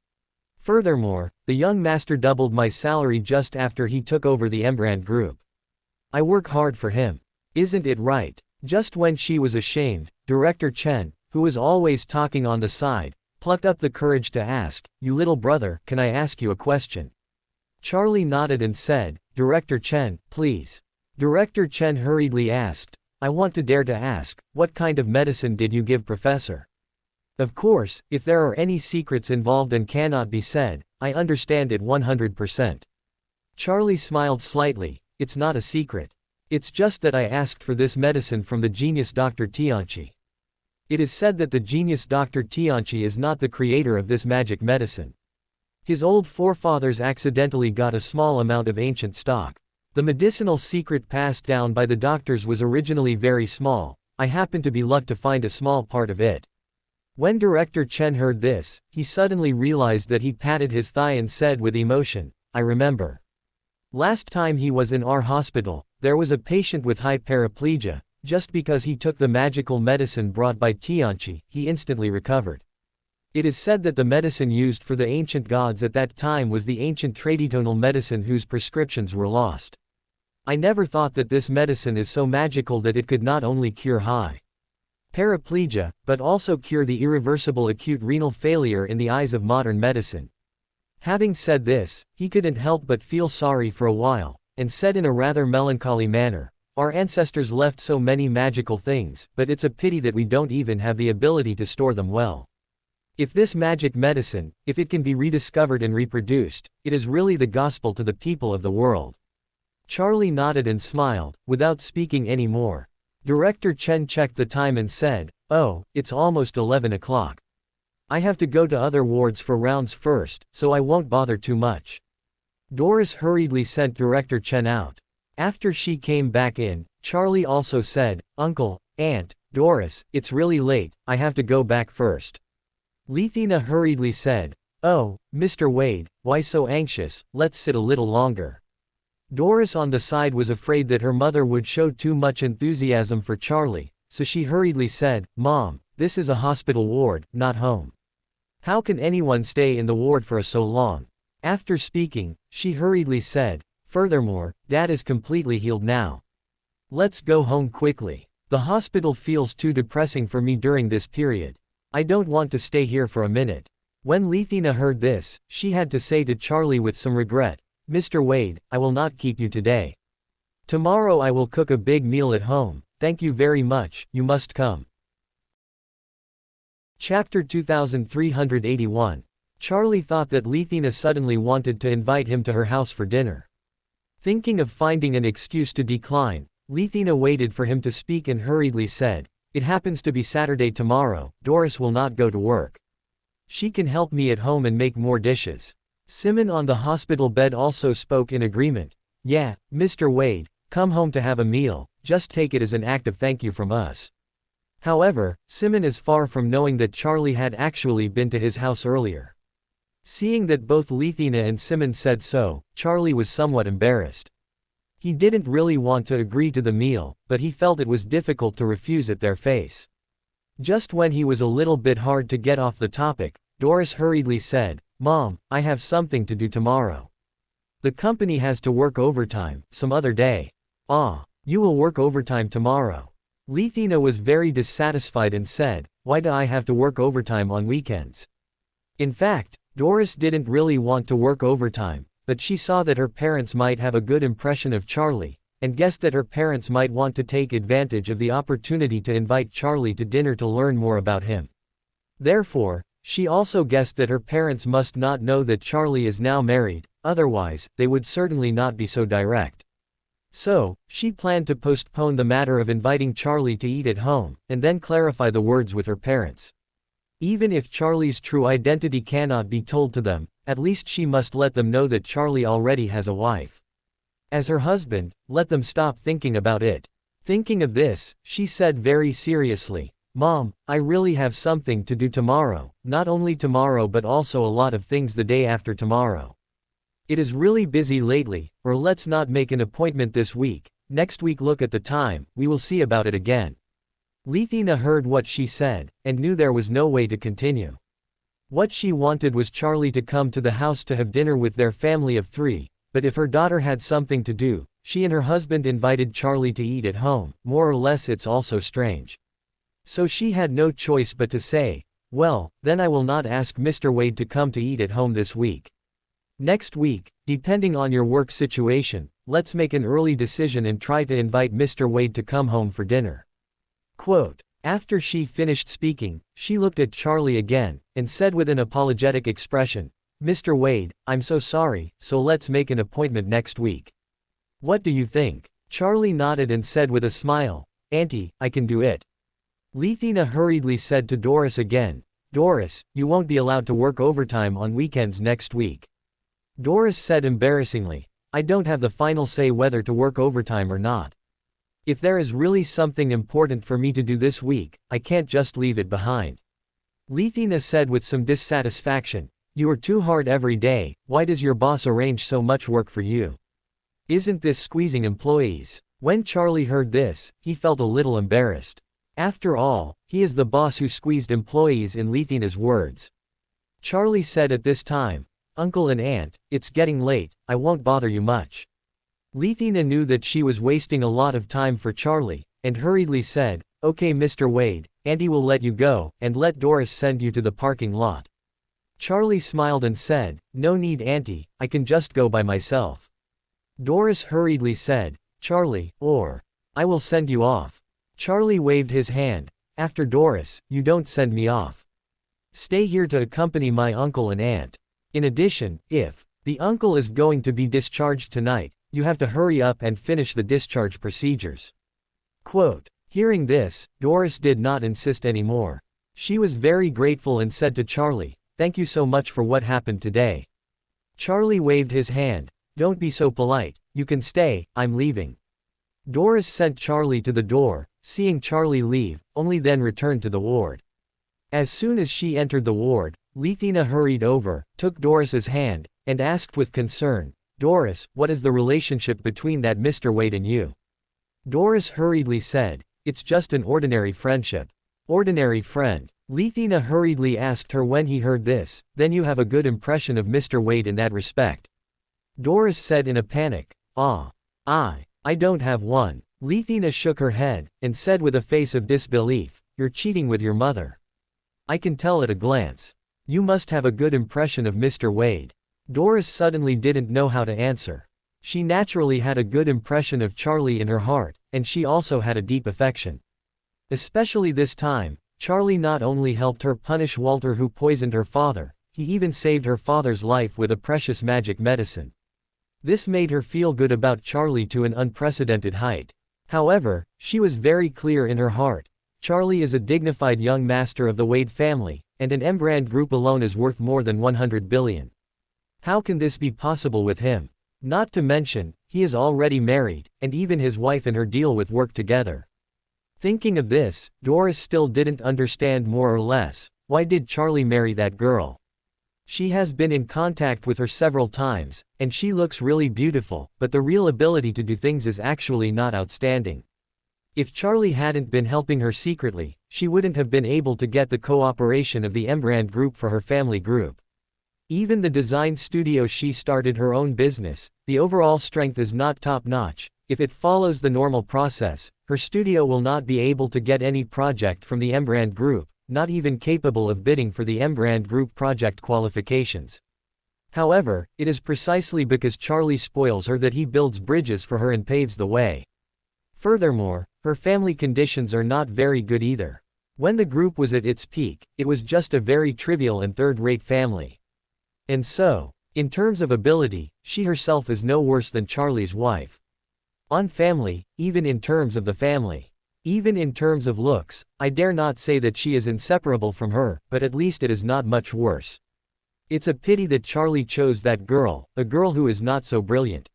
Furthermore, the young master doubled my salary just after he took over the Embrand group. I work hard for him. Isn't it right?" Just when she was ashamed, Director Chen, who was always talking on the side, plucked up the courage to ask, "You little brother, can I ask you a question?" Charlie nodded and said, "Director Chen, please." Director Chen hurriedly asked, "I want to dare to ask, what kind of medicine did you give Professor? Of course, if there are any secrets involved and cannot be said, I understand it 100%. Charlie smiled slightly. "It's not a secret. It's just that I asked for this medicine from the genius Dr. Tianchi. It is said that the genius Dr. Tianchi is not the creator of this magic medicine. His old forefathers accidentally got a small amount of ancient stock. The medicinal secret passed down by the doctors was originally very small. I happened to be lucky to find a small part of it." When Director Chen heard this, he suddenly realized that he patted his thigh and said with emotion, "I remember. Last time he was in our hospital, there was a patient with high paraplegia. Just because he took the magical medicine brought by Tianchi, he instantly recovered. It is said that the medicine used for the ancient gods at that time was the ancient traditional medicine whose prescriptions were lost. I never thought that this medicine is so magical that it could not only cure high paraplegia, but also cure the irreversible acute renal failure in the eyes of modern medicine." Having said this, he couldn't help but feel sorry for a while, and said in a rather melancholy manner, "Our ancestors left so many magical things, but it's a pity that we don't even have the ability to store them well. If this magic medicine, if it can be rediscovered and reproduced, it is really the gospel to the people of the world." Charlie nodded and smiled, without speaking any more. Director Chen checked the time and said, "Oh, it's almost 11 o'clock. I have to go to other wards for rounds first, so I won't bother too much." Doris hurriedly sent Director Chen out. After she came back in, Charlie also said, "Uncle, Aunt, Doris, it's really late, I have to go back first." Leathina hurriedly said, "Oh, Mr. Wade, why so anxious, let's sit a little longer." Doris on the side was afraid that her mother would show too much enthusiasm for Charlie, so she hurriedly said, "Mom, this is a hospital ward, not home. How can anyone stay in the ward for so long?" After speaking, she hurriedly said, "Furthermore, Dad is completely healed now. Let's go home quickly. The hospital feels too depressing for me during this period. I don't want to stay here for a minute." When Leathina heard this, she had to say to Charlie with some regret, "Mr. Wade, I will not keep you today. Tomorrow I will cook a big meal at home. Thank you very much, you must come." Chapter 2381. Charlie thought that Leathina suddenly wanted to invite him to her house for dinner. Thinking of finding an excuse to decline, Leathina waited for him to speak and hurriedly said, "It happens to be Saturday tomorrow, Doris will not go to work. She can help me at home and make more dishes." Simmons on the hospital bed also spoke in agreement. "Yeah, Mr. Wade, come home to have a meal, just take it as an act of thank you from us." However, Simmons is far from knowing that Charlie had actually been to his house earlier. Seeing that both Leathina and Simmons said so, Charlie was somewhat embarrassed. He didn't really want to agree to the meal, but he felt it was difficult to refuse at their face. Just when he was a little bit hard to get off the topic, Doris hurriedly said, "Mom, I have something to do tomorrow. The company has to work overtime, some other day." "Ah, you will work overtime tomorrow." Leathina was very dissatisfied and said, "Why do I have to work overtime on weekends?" In fact, Doris didn't really want to work overtime, but she saw that her parents might have a good impression of Charlie, and guessed that her parents might want to take advantage of the opportunity to invite Charlie to dinner to learn more about him. Therefore, she also guessed that her parents must not know that Charlie is now married, otherwise, they would certainly not be so direct. So, she planned to postpone the matter of inviting Charlie to eat at home, and then clarify the words with her parents. Even if Charlie's true identity cannot be told to them, at least she must let them know that Charlie already has a wife. As her husband, let them stop thinking about it. Thinking of this, she said very seriously, "Mom, I really have something to do tomorrow, not only tomorrow but also a lot of things the day after tomorrow. It is really busy lately, or let's not make an appointment this week, next week look at the time, we will see about it again." Leathina heard what she said, and knew there was no way to continue. What she wanted was Charlie to come to the house to have dinner with their family of 3, but if her daughter had something to do, she and her husband invited Charlie to eat at home, more or less it's also strange. So she had no choice but to say, "Well, then I will not ask Mr. Wade to come to eat at home this week. Next week, depending on your work situation, let's make an early decision and try to invite Mr. Wade to come home for dinner." Quote, after she finished speaking, she looked at Charlie again, and said with an apologetic expression, "Mr. Wade, I'm so sorry, so let's make an appointment next week. What do you think?" Charlie nodded and said with a smile, "Auntie, I can do it." Leathina hurriedly said to Doris again, "Doris, you won't be allowed to work overtime on weekends next week." Doris said embarrassingly, "I don't have the final say whether to work overtime or not. If there is really something important for me to do this week, I can't just leave it behind." Leathina said with some dissatisfaction, "You are too hard every day, why does your boss arrange so much work for you? Isn't this squeezing employees?" When Charlie heard this, he felt a little embarrassed. After all, he is the boss who squeezed employees in Leathina's words. Charlie said at this time, "Uncle and Aunt, it's getting late, I won't bother you much." Leathina knew that she was wasting a lot of time for Charlie, and hurriedly said, "Okay Mr. Wade, Auntie will let you go, and let Doris send you to the parking lot." Charlie smiled and said, "No need Auntie, I can just go by myself." Doris hurriedly said, "Charlie, or I will send you off." Charlie waved his hand, "After Doris, you don't send me off. Stay here to accompany my uncle and aunt. In addition, if the uncle is going to be discharged tonight, you have to hurry up and finish the discharge procedures." Quote, hearing this, Doris did not insist anymore. She was very grateful and said to Charlie, "Thank you so much for what happened today." Charlie waved his hand, "Don't be so polite, you can stay, I'm leaving." Doris sent Charlie to the door, seeing Charlie leave, only then returned to the ward. As soon as she entered the ward, Leathina hurried over, took Doris's hand, and asked with concern, "Doris, what is the relationship between that Mr. Wade and you?" Doris hurriedly said, "It's just an ordinary friendship." "Ordinary friend?" Leathina hurriedly asked her when he heard this, "Then you have a good impression of Mr. Wade in that respect?" Doris said in a panic, I don't have one." Leathina shook her head, and said with a face of disbelief, "You're cheating with your mother. I can tell at a glance. You must have a good impression of Mr. Wade." Doris suddenly didn't know how to answer. She naturally had a good impression of Charlie in her heart, and she also had a deep affection. Especially this time, Charlie not only helped her punish Walter who poisoned her father, he even saved her father's life with a precious magic medicine. This made her feel good about Charlie to an unprecedented height. However, she was very clear in her heart. Charlie is a dignified young master of the Wade family, and an Embrand group alone is worth more than 100 billion. How can this be possible with him? Not to mention, he is already married, and even his wife and her deal with work together. Thinking of this, Doris still didn't understand more or less, why did Charlie marry that girl? She has been in contact with her several times, and she looks really beautiful, but the real ability to do things is actually not outstanding. If Charlie hadn't been helping her secretly, she wouldn't have been able to get the cooperation of the Embrand group for her family group. Even the design studio she started her own business, the overall strength is not top-notch. If it follows the normal process, her studio will not be able to get any project from the Embrand group, not even capable of bidding for the Embrand group project qualifications. However, it is precisely because Charlie spoils her that he builds bridges for her and paves the way. Furthermore, her family conditions are not very good either. When the group was at its peak, it was just a very trivial and third-rate family. And so, in terms of ability, she herself is no worse than Charlie's wife. On family, even in terms of the family. Even in terms of looks, I dare not say that she is inseparable from her, but at least it is not much worse. It's a pity that Charlie chose that girl, a girl who is not so brilliant.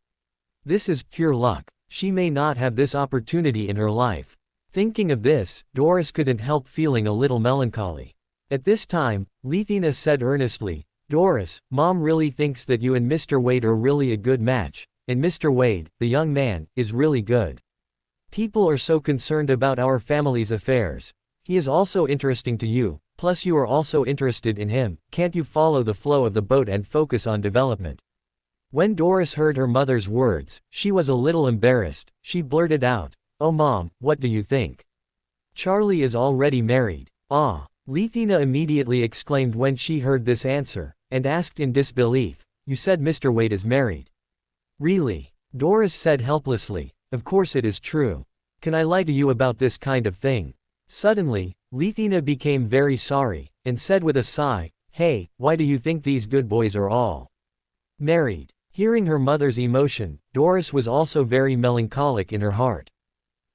This is pure luck. She may not have this opportunity in her life. Thinking of this, Doris couldn't help feeling a little melancholy. At this time, Lethina said earnestly, "Doris, Mom really thinks that you and Mr. Wade are really a good match. And Mr. Wade, the young man, is really good. People are so concerned about our family's affairs. He is also interesting to you, plus you are also interested in him. Can't you follow the flow of the boat and focus on development?" When Doris heard her mother's words, she was a little embarrassed. She blurted out, "Oh Mom, what do you think? Charlie is already married." "Ah!" Lethina immediately exclaimed when she heard this answer, and asked in disbelief, "You said Mr. Wade is married?" "Really?" Doris said helplessly, "Of course it is true. Can I lie to you about this kind of thing?" Suddenly, Lethina became very sorry, and said with a sigh, "Hey, why do you think these good boys are all married?" Hearing her mother's emotion, Doris was also very melancholic in her heart.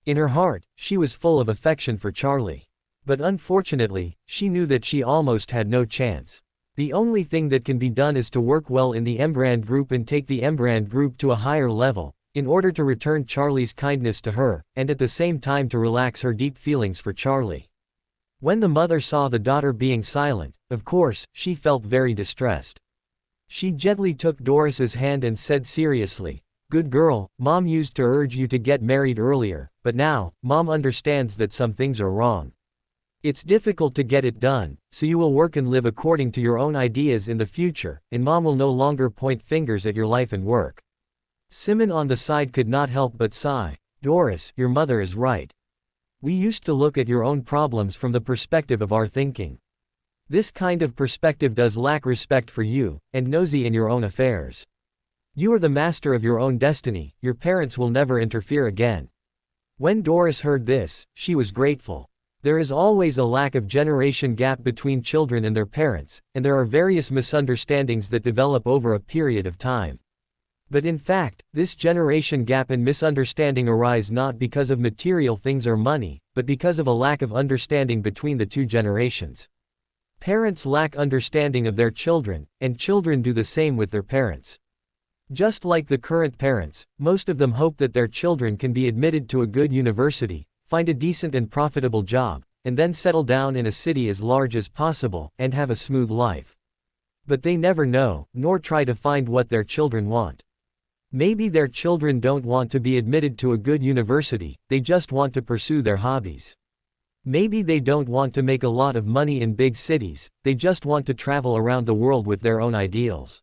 In her heart, she was full of affection for Charlie. But unfortunately, she knew that she almost had no chance. The only thing that can be done is to work well in the Embrand group and take the Embrand group to a higher level, in order to return Charlie's kindness to her, and at the same time to relax her deep feelings for Charlie. When the mother saw the daughter being silent, of course, she felt very distressed. She gently took Doris's hand and said seriously, "Good girl, Mom used to urge you to get married earlier, but now, Mom understands that some things are wrong. It's difficult to get it done, so you will work and live according to your own ideas in the future, and Mom will no longer point fingers at your life and work." Simmons on the side could not help but sigh. "Doris, your mother is right. We used to look at your own problems from the perspective of our thinking. This kind of perspective does lack respect for you, and nosy in your own affairs. You are the master of your own destiny, your parents will never interfere again." When Doris heard this, she was grateful. There is always a lack of generation gap between children and their parents, and there are various misunderstandings that develop over a period of time. But in fact, this generation gap and misunderstanding arise not because of material things or money, but because of a lack of understanding between the two generations. Parents lack understanding of their children, and children do the same with their parents. Just like the current parents, most of them hope that their children can be admitted to a good university, find a decent and profitable job, and then settle down in a city as large as possible, and have a smooth life. But they never know, nor try to find what their children want. Maybe their children don't want to be admitted to a good university, they just want to pursue their hobbies. Maybe they don't want to make a lot of money in big cities, they just want to travel around the world with their own ideals.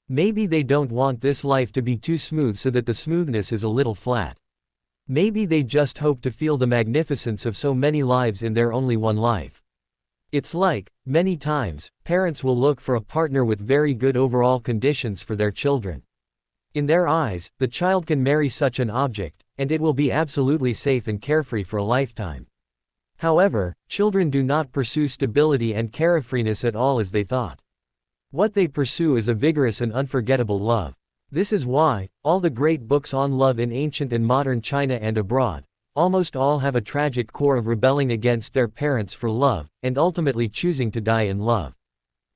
Maybe they don't want this life to be too smooth so that the smoothness is a little flat. Maybe they just hope to feel the magnificence of so many lives in their only one life. It's like, many times, parents will look for a partner with very good overall conditions for their children. In their eyes, the child can marry such an object, and it will be absolutely safe and carefree for a lifetime. However, children do not pursue stability and carefreeness at all as they thought. What they pursue is a vigorous and unforgettable love. This is why, all the great books on love in ancient and modern China and abroad, almost all have a tragic core of rebelling against their parents for love, and ultimately choosing to die in love.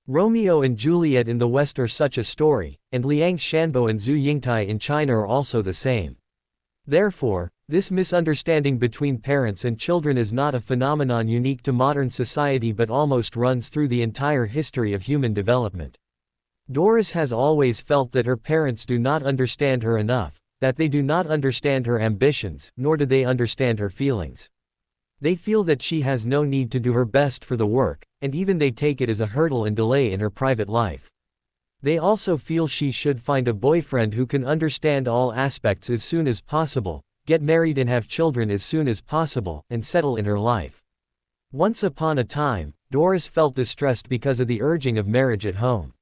Romeo and Juliet in the West are such a story, and Liang Shanbo and Zhu Yingtai in China are also the same. Therefore, this misunderstanding between parents and children is not a phenomenon unique to modern society but almost runs through the entire history of human development. Doris has always felt that her parents do not understand her enough, that they do not understand her ambitions, nor do they understand her feelings. They feel that she has no need to do her best for the work, and even they take it as a hurdle and delay in her private life. They also feel she should find a boyfriend who can understand all aspects as soon as possible, get married and have children as soon as possible, and settle in her life. Once upon a time, Doris felt distressed because of the urging of marriage at home.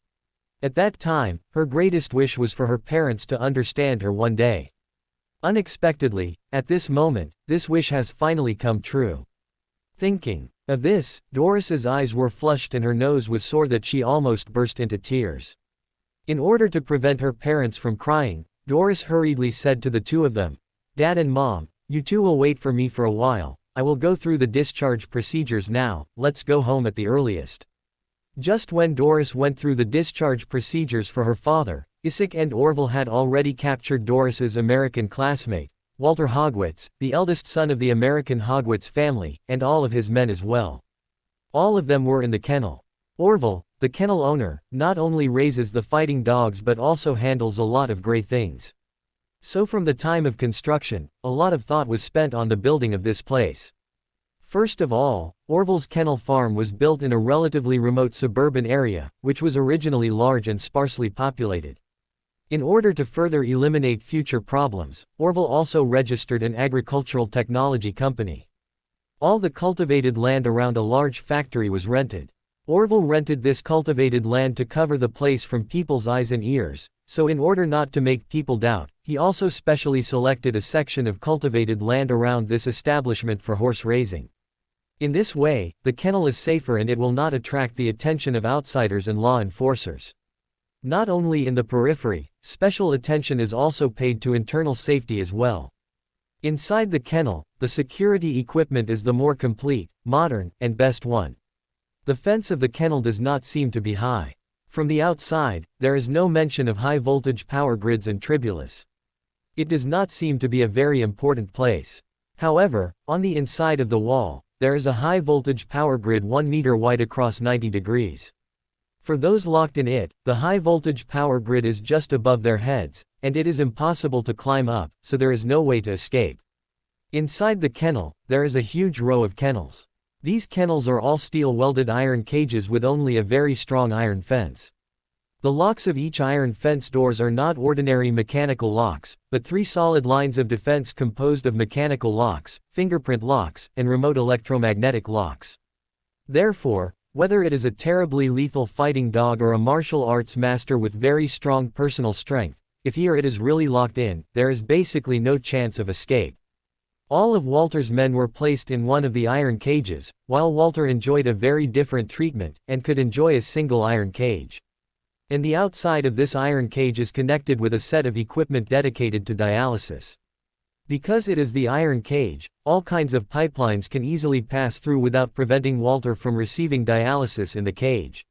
At that time, her greatest wish was for her parents to understand her one day. Unexpectedly, at this moment, this wish has finally come true. Thinking of this, Doris's eyes were flushed and her nose was sore that she almost burst into tears. In order to prevent her parents from crying, Doris hurriedly said to the two of them, "Dad and Mom, you two will wait for me for a while, I will go through the discharge procedures now, let's go home at the earliest." Just when Doris went through the discharge procedures for her father, Isaac and Orville had already captured Doris's American classmate, Walter Hogwitz, the eldest son of the American Hogwitz family, and all of his men as well. All of them were in the kennel. Orville, the kennel owner, not only raises the fighting dogs but also handles a lot of great things. So from the time of construction, a lot of thought was spent on the building of this place. First of all, Orville's kennel farm was built in a relatively remote suburban area, which was originally large and sparsely populated. In order to further eliminate future problems, Orville also registered an agricultural technology company. All the cultivated land around a large factory was rented. Orville rented this cultivated land to cover the place from people's eyes and ears, so in order not to make people doubt, he also specially selected a section of cultivated land around this establishment for horse raising. In this way, the kennel is safer and it will not attract the attention of outsiders and law enforcers. Not only in the periphery, special attention is also paid to internal safety as well. Inside the kennel, the security equipment is the more complete, modern, and best one. The fence of the kennel does not seem to be high. From the outside, there is no mention of high-voltage power grids and tribulus. It does not seem to be a very important place. However, on the inside of the wall, there is a high-voltage power grid 1 meter wide across 90 degrees. For those locked in it, the high-voltage power grid is just above their heads, and it is impossible to climb up, so there is no way to escape. Inside the kennel, there is a huge row of kennels. These kennels are all steel-welded iron cages with only a very strong iron fence. The locks of each iron fence doors are not ordinary mechanical locks, but 3 solid lines of defense composed of mechanical locks, fingerprint locks, and remote electromagnetic locks. Therefore, whether it is a terribly lethal fighting dog or a martial arts master with very strong personal strength, if he or it is really locked in, there is basically no chance of escape. All of Walter's men were placed in one of the iron cages, while Walter enjoyed a very different treatment, and could enjoy a single iron cage. And the outside of this iron cage is connected with a set of equipment dedicated to dialysis. Because it is the iron cage, all kinds of pipelines can easily pass through without preventing Walter from receiving dialysis in the cage.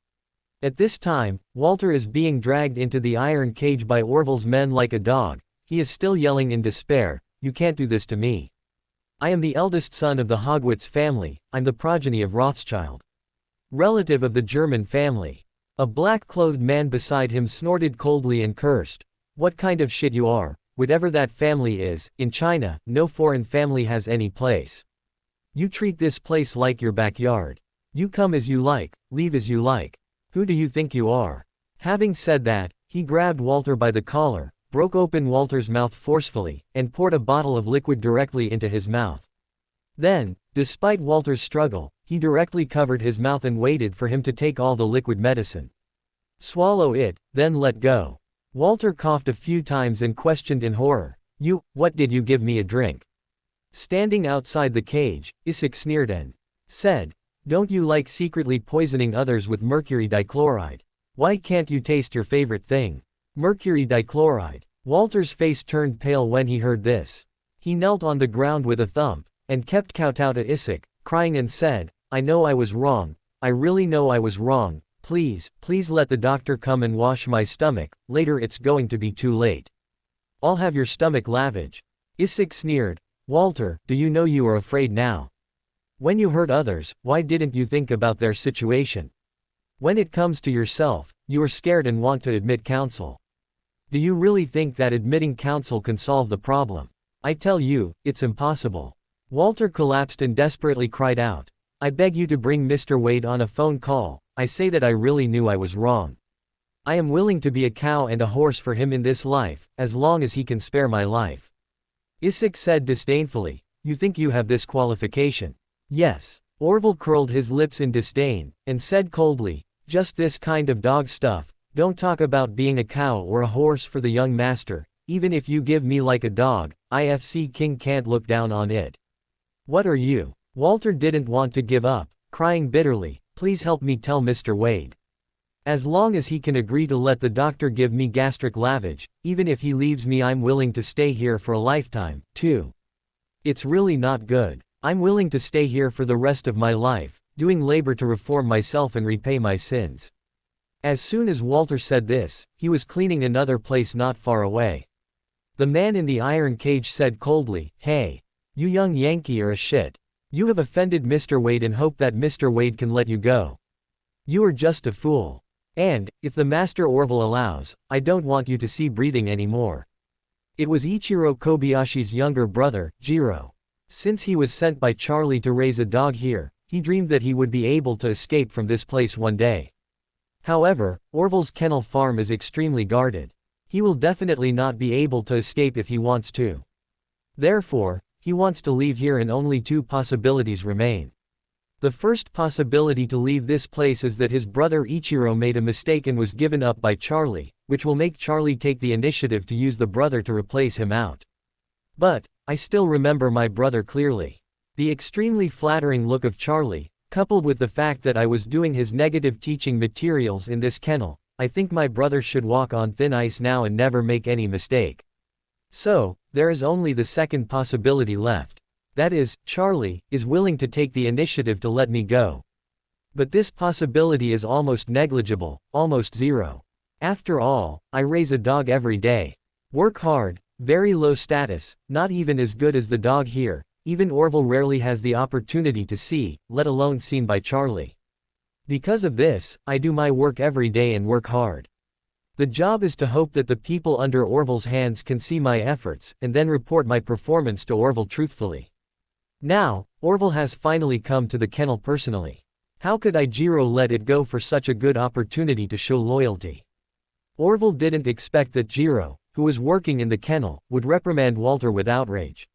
At this time, Walter is being dragged into the iron cage by Orville's men like a dog. He is still yelling in despair, "You can't do this to me. I am the eldest son of the Hogwitz family, I'm the progeny of Rothschild. Relative of the German family." A black-clothed man beside him snorted coldly and cursed, "What kind of shit you are? Whatever that family is, in China, no foreign family has any place. You treat this place like your backyard. You come as you like, leave as you like. Who do you think you are?" Having said that, he grabbed Walter by the collar, broke open Walter's mouth forcefully, and poured a bottle of liquid directly into his mouth. Then, despite Walter's struggle, he directly covered his mouth and waited for him to take all the liquid medicine. "Swallow it, then let go." Walter coughed a few times and questioned in horror, What did you give me a drink?" Standing outside the cage, Isaac sneered and said, "Don't you like secretly poisoning others with mercury dichloride? Why can't you taste your favorite thing? Mercury dichloride." Walter's face turned pale when he heard this. He knelt on the ground with a thump, and kept kowtow to Isaac, crying and said, "I know I was wrong. I really know I was wrong. Please, please let the doctor come and wash my stomach, later it's going to be too late. I'll have your stomach lavage." Isaac sneered. "Walter, do you know you are afraid now? When you hurt others, why didn't you think about their situation? When it comes to yourself, you are scared and want to admit counsel. Do you really think that admitting counsel can solve the problem? I tell you, it's impossible." Walter collapsed and desperately cried out, "I beg you to bring Mr. Wade on a phone call. I say that I really knew I was wrong. I am willing to be a cow and a horse for him in this life, as long as he can spare my life." Isaac said disdainfully, "You think you have this qualification?" "Yes." Orville curled his lips in disdain, and said coldly, "Just this kind of dog stuff. Don't talk about being a cow or a horse for the young master. Even if you give me like a dog, IFC King can't look down on it." "What are you?" Walter didn't want to give up, crying bitterly, "Please help me tell Mr. Wade. As long as he can agree to let the doctor give me gastric lavage, even if he leaves me, I'm willing to stay here for a lifetime, too. It's really not good. I'm willing to stay here for the rest of my life, doing labor to reform myself and repay my sins." As soon as Walter said this, he was cleaning another place not far away. The man in the iron cage said coldly, "Hey, you young Yankee are a shit. You have offended Mr. Wade and hope that Mr. Wade can let you go. You are just a fool. And, if the Master Orville allows, I don't want you to see breathing anymore." It was Ichiro Kobayashi's younger brother, Jiro. Since he was sent by Charlie to raise a dog here, he dreamed that he would be able to escape from this place one day. However, Orville's kennel farm is extremely guarded. He will definitely not be able to escape if he wants to. Therefore, he wants to leave here and only two possibilities remain. The first possibility to leave this place is that his brother Ichiro made a mistake and was given up by Charlie, which will make Charlie take the initiative to use the brother to replace him out. But, I still remember my brother clearly. The extremely flattering look of Charlie, coupled with the fact that I was doing his negative teaching materials in this kennel, I think my brother should walk on thin ice now and never make any mistake. So, there is only the second possibility left. That is, Charlie is willing to take the initiative to let me go. But this possibility is almost negligible, almost zero. After all, I raise a dog every day. Work hard, very low status, not even as good as the dog here, even Orville rarely has the opportunity to see, let alone seen by Charlie. Because of this, I do my work every day and work hard. The job is to hope that the people under Orville's hands can see my efforts, and then report my performance to Orville truthfully. Now, Orville has finally come to the kennel personally. How could Jiro let it go for such a good opportunity to show loyalty? Orville didn't expect that Jiro, who was working in the kennel, would reprimand Walter with outrage.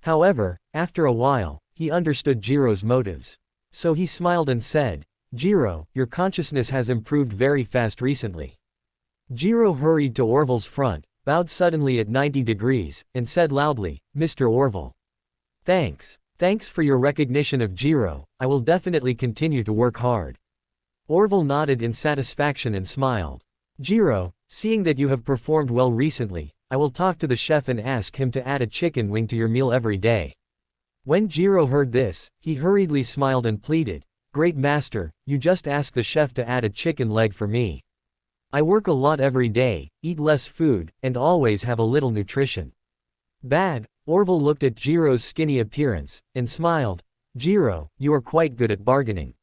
However, after a while, he understood Jiro's motives. So he smiled and said, "Jiro, your consciousness has improved very fast recently." Jiro hurried to Orville's front, bowed suddenly at 90 degrees, and said loudly, "Mr. Orville. Thanks. Thanks for your recognition of Jiro. I will definitely continue to work hard." Orville nodded in satisfaction and smiled. "Jiro, seeing that you have performed well recently, I will talk to the chef and ask him to add a chicken wing to your meal every day." When Jiro heard this, he hurriedly smiled and pleaded, "Great master, you just ask the chef to add a chicken leg for me. I work a lot every day, eat less food, and always have a little nutrition." "Bad." Orville looked at Jiro's skinny appearance, and smiled. "Jiro, you are quite good at bargaining."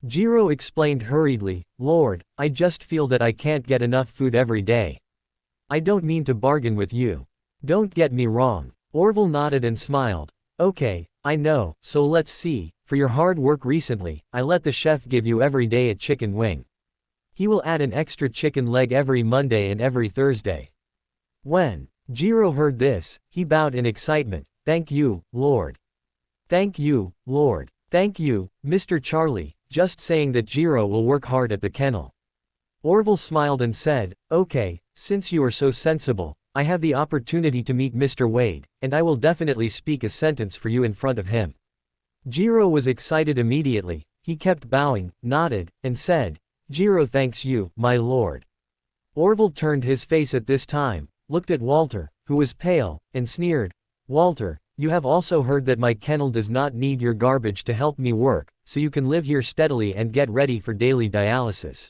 Jiro explained hurriedly, "Lord, I just feel that I can't get enough food every day. I don't mean to bargain with you. Don't get me wrong." Orville nodded and smiled. "Okay, I know, so let's see, for your hard work recently, I let the chef give you every day a chicken wing. He will add an extra chicken leg every Monday and every Thursday." When Jiro heard this, he bowed in excitement. "Thank you, Lord. Thank you, Lord. Thank you, Mr. Charlie," just saying that Jiro will work hard at the kennel. Orville smiled and said, "Okay, since you are so sensible, I have the opportunity to meet Mr. Wade, and I will definitely speak a sentence for you in front of him. Jiro was excited immediately. He kept bowing, nodded, and said, Jiro thanks you, my lord. Orville turned his face at this time, looked at Walter, who was pale, and sneered, Walter, you have also heard that my kennel does not need your garbage to help me work, so you can live here steadily and get ready for daily dialysis.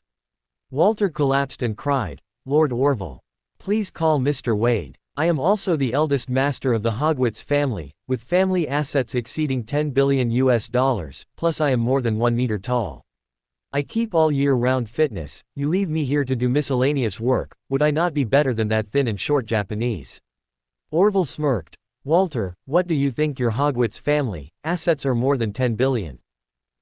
Walter collapsed and cried, Lord Orville. Please call Mr. Wade. I am also the eldest master of the Hogwitz family, with family assets exceeding $10 billion US, plus I am more than 1 meter tall. I keep all year-round fitness. You leave me here to do miscellaneous work. Would I not be better than that thin and short Japanese? Orville smirked. Walter, what do you think your Hogwitz family assets are more than 10 billion?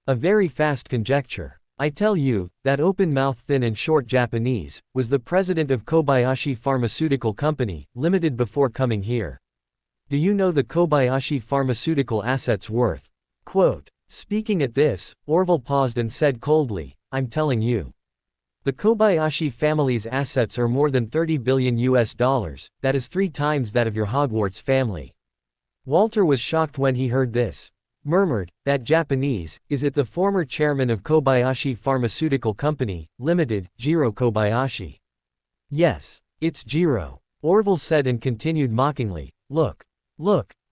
A very fast conjecture. I tell you, that open-mouthed thin and short Japanese was the president of Kobayashi Pharmaceutical Company, Limited before coming here. Do you know the Kobayashi Pharmaceutical assets worth? Quote. Speaking at this, Orville paused and said coldly, I'm telling you. The Kobayashi family's assets are more than 30 billion US dollars, that is 3 times that of your Hogwarts family. Walter was shocked when he heard this. Murmured, that Japanese, is it the former chairman of Kobayashi Pharmaceutical Company, Limited, Jiro Kobayashi? Yes, it's Jiro. Orville said and continued mockingly, look,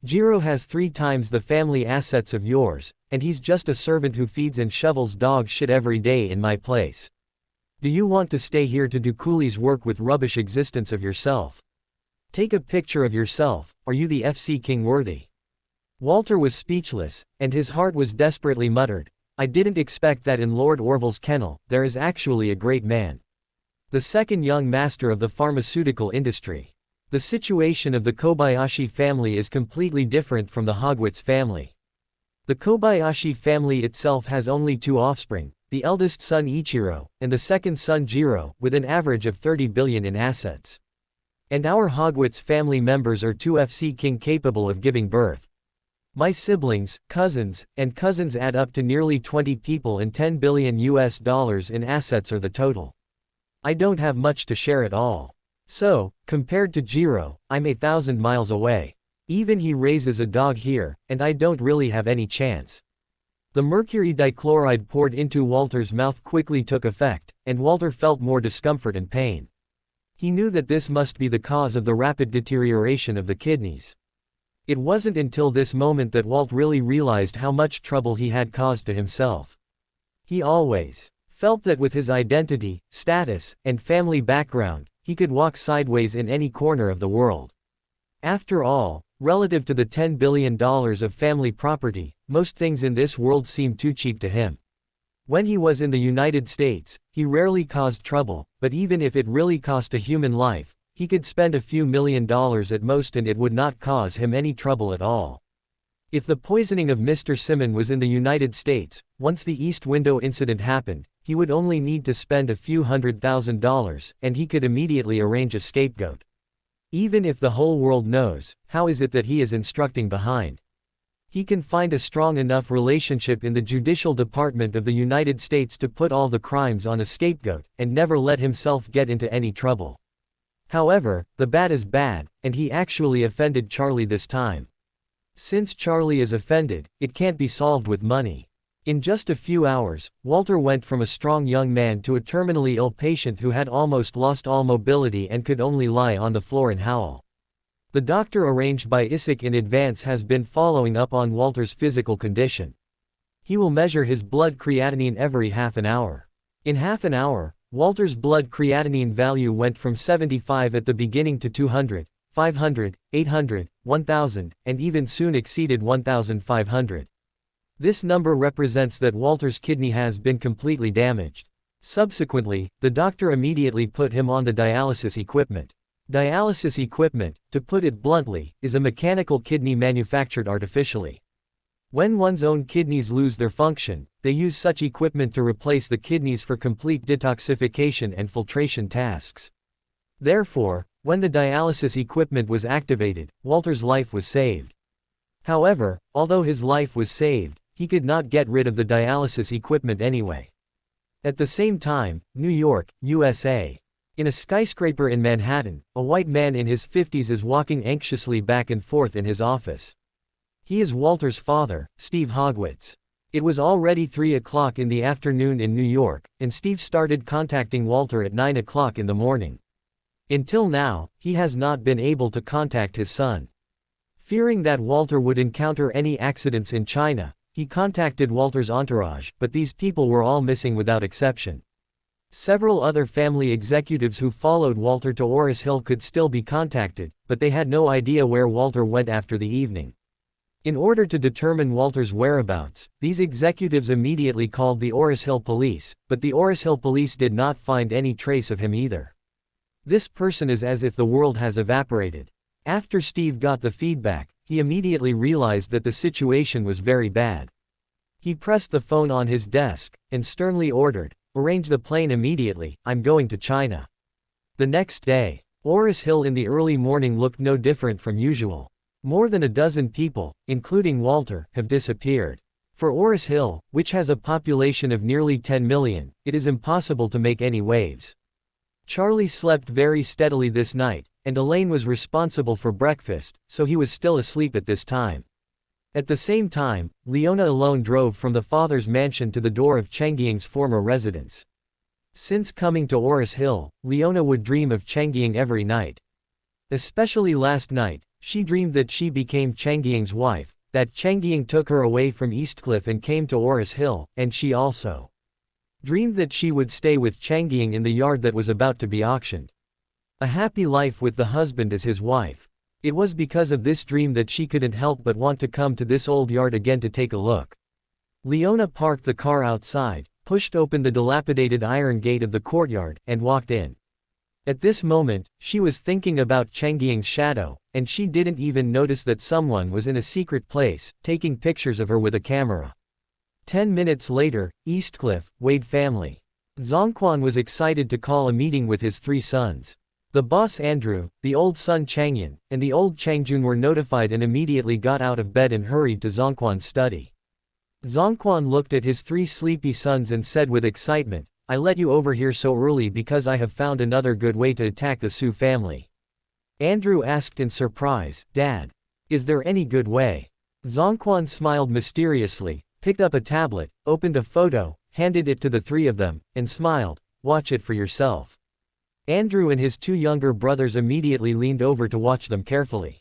Jiro has 3 times the family assets of yours, and he's just a servant who feeds and shovels dog shit every day in my place. Do you want to stay here to do coolie's work with rubbish existence of yourself? Take a picture of yourself, are you the FC King worthy? Walter was speechless, and his heart was desperately muttered, I didn't expect that in Lord Orville's kennel, there is actually a great man. The second young master of the pharmaceutical industry. The situation of the Kobayashi family is completely different from the Hogwitz family. The Kobayashi family itself has only 2 offspring, the eldest son Ichiro, and the second son Jiro, with an average of 30 billion in assets. And our Hogwitz family members are 2 FC King capable of giving birth. My siblings, cousins, and cousins add up to nearly 20 people and 10 billion US dollars in assets are the total. I don't have much to share at all. So, compared to Jiro, I'm 1,000 miles away. Even he raises a dog here, and I don't really have any chance. The mercury dichloride poured into Walter's mouth quickly took effect, and Walter felt more discomfort and pain. He knew that this must be the cause of the rapid deterioration of the kidneys. It wasn't until this moment that Walt really realized how much trouble he had caused to himself. He always felt that with his identity, status, and family background, he could walk sideways in any corner of the world. After all, relative to the $10 billion of family property, most things in this world seemed too cheap to him. When he was in the United States, he rarely caused trouble, but even if it really cost a human life, he could spend a few $1,000,000 at most and it would not cause him any trouble at all. If the poisoning of Mr. Simmons was in the United States, once the East Window incident happened, he would only need to spend a few $100,000, and he could immediately arrange a scapegoat. Even if the whole world knows, how is it that he is instructing behind? He can find a strong enough relationship in the Judicial Department of the United States to put all the crimes on a scapegoat, and never let himself get into any trouble. However, the bad is bad, and he actually offended Charlie this time. Since Charlie is offended, it can't be solved with money. In just a few hours, Walter went from a strong young man to a terminally ill patient who had almost lost all mobility and could only lie on the floor and howl. The doctor arranged by Isaac in advance has been following up on Walter's physical condition. He will measure his blood creatinine every half an hour. In half an hour, Walter's blood creatinine value went from 75 at the beginning to 200, 500, 800, 1000, and even soon exceeded 1500. This number represents that Walter's kidney has been completely damaged. Subsequently, the doctor immediately put him on the dialysis equipment. Dialysis equipment, to put it bluntly, is a mechanical kidney manufactured artificially. When one's own kidneys lose their function, they use such equipment to replace the kidneys for complete detoxification and filtration tasks. Therefore, when the dialysis equipment was activated, Walter's life was saved. However, although his life was saved, he could not get rid of the dialysis equipment anyway. At the same time, New York, USA. In a skyscraper in Manhattan, a white man in his 50s is walking anxiously back and forth in his office. He is Walter's father, Steve Hogwitz. It was already 3 o'clock in the afternoon in New York, and Steve started contacting Walter at 9 o'clock in the morning. Until now, he has not been able to contact his son. Fearing that Walter would encounter any accidents in China, he contacted Walter's entourage, but these people were all missing without exception. Several other family executives who followed Walter to Ores Hill could still be contacted, but they had no idea where Walter went after the evening. In order to determine Walter's whereabouts, these executives immediately called the Ores Hill police, but the Ores Hill police did not find any trace of him either. This person is as if the world has evaporated. After Steve got the feedback, he immediately realized that the situation was very bad. He pressed the phone on his desk, and sternly ordered, "Arrange the plane immediately, I'm going to China." The next day, Ores Hill in the early morning looked no different from usual. More than a dozen people, including Walter, have disappeared. For Ores Hill, which has a population of nearly 10 million, it is impossible to make any waves. Charlie slept very steadily this night, and Elaine was responsible for breakfast, so he was still asleep at this time. At the same time, Leona alone drove from the father's mansion to the door of Changying's former residence. Since coming to Ores Hill, Leona would dream of Changying every night. Especially last night, she dreamed that she became Changying's wife, that Changying took her away from Eastcliffe and came to Ores Hill, and she also dreamed that she would stay with Changying in the yard that was about to be auctioned. A happy life with the husband as his wife. It was because of this dream that she couldn't help but want to come to this old yard again to take a look. Leona parked the car outside, pushed open the dilapidated iron gate of the courtyard, and walked in. At this moment, she was thinking about Changying's shadow, and she didn't even notice that someone was in a secret place, taking pictures of her with a camera. 10 minutes later, Eastcliffe, Wade family. Zongquan was excited to call a meeting with his 3 sons. The boss Andrew, the old son Changyan, and the old Changjun were notified and immediately got out of bed and hurried to Zongquan's study. Zongquan looked at his 3 sleepy sons and said with excitement, "I let you over here so early because I have found another good way to attack the Su family." Andrew asked in surprise, "Dad, is there any good way?" Zongquan smiled mysteriously, picked up a tablet, opened a photo, handed it to the 3 of them, and smiled, "Watch it for yourself." Andrew and his 2 younger brothers immediately leaned over to watch them carefully.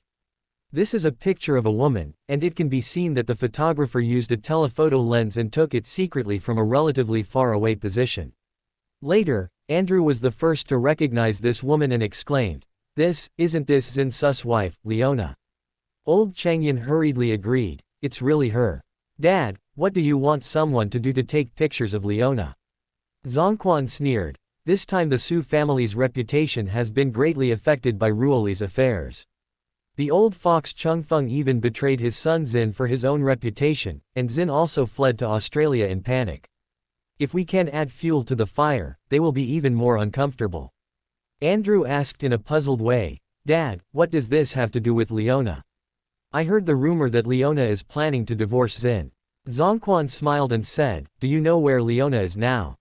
This is a picture of a woman, and it can be seen that the photographer used a telephoto lens and took it secretly from a relatively far away position. Later, Andrew was the first to recognize this woman and exclaimed, Isn't this Zin Su's wife, Leona?" Old Changyan hurriedly agreed, "It's really her." "Dad, what do you want someone to do to take pictures of Leona?" Zongquan sneered. This time the Su family's reputation has been greatly affected by Ruoli's affairs. The old fox Chungfeng even betrayed his son Zin for his own reputation, and Zin also fled to Australia in panic. If we can add fuel to the fire, they will be even more uncomfortable. Andrew asked in a puzzled way, "Dad, what does this have to do with Leona?" "I heard the rumor that Leona is planning to divorce Zin." Zongquan smiled and said, "Do you know where Leona is now?"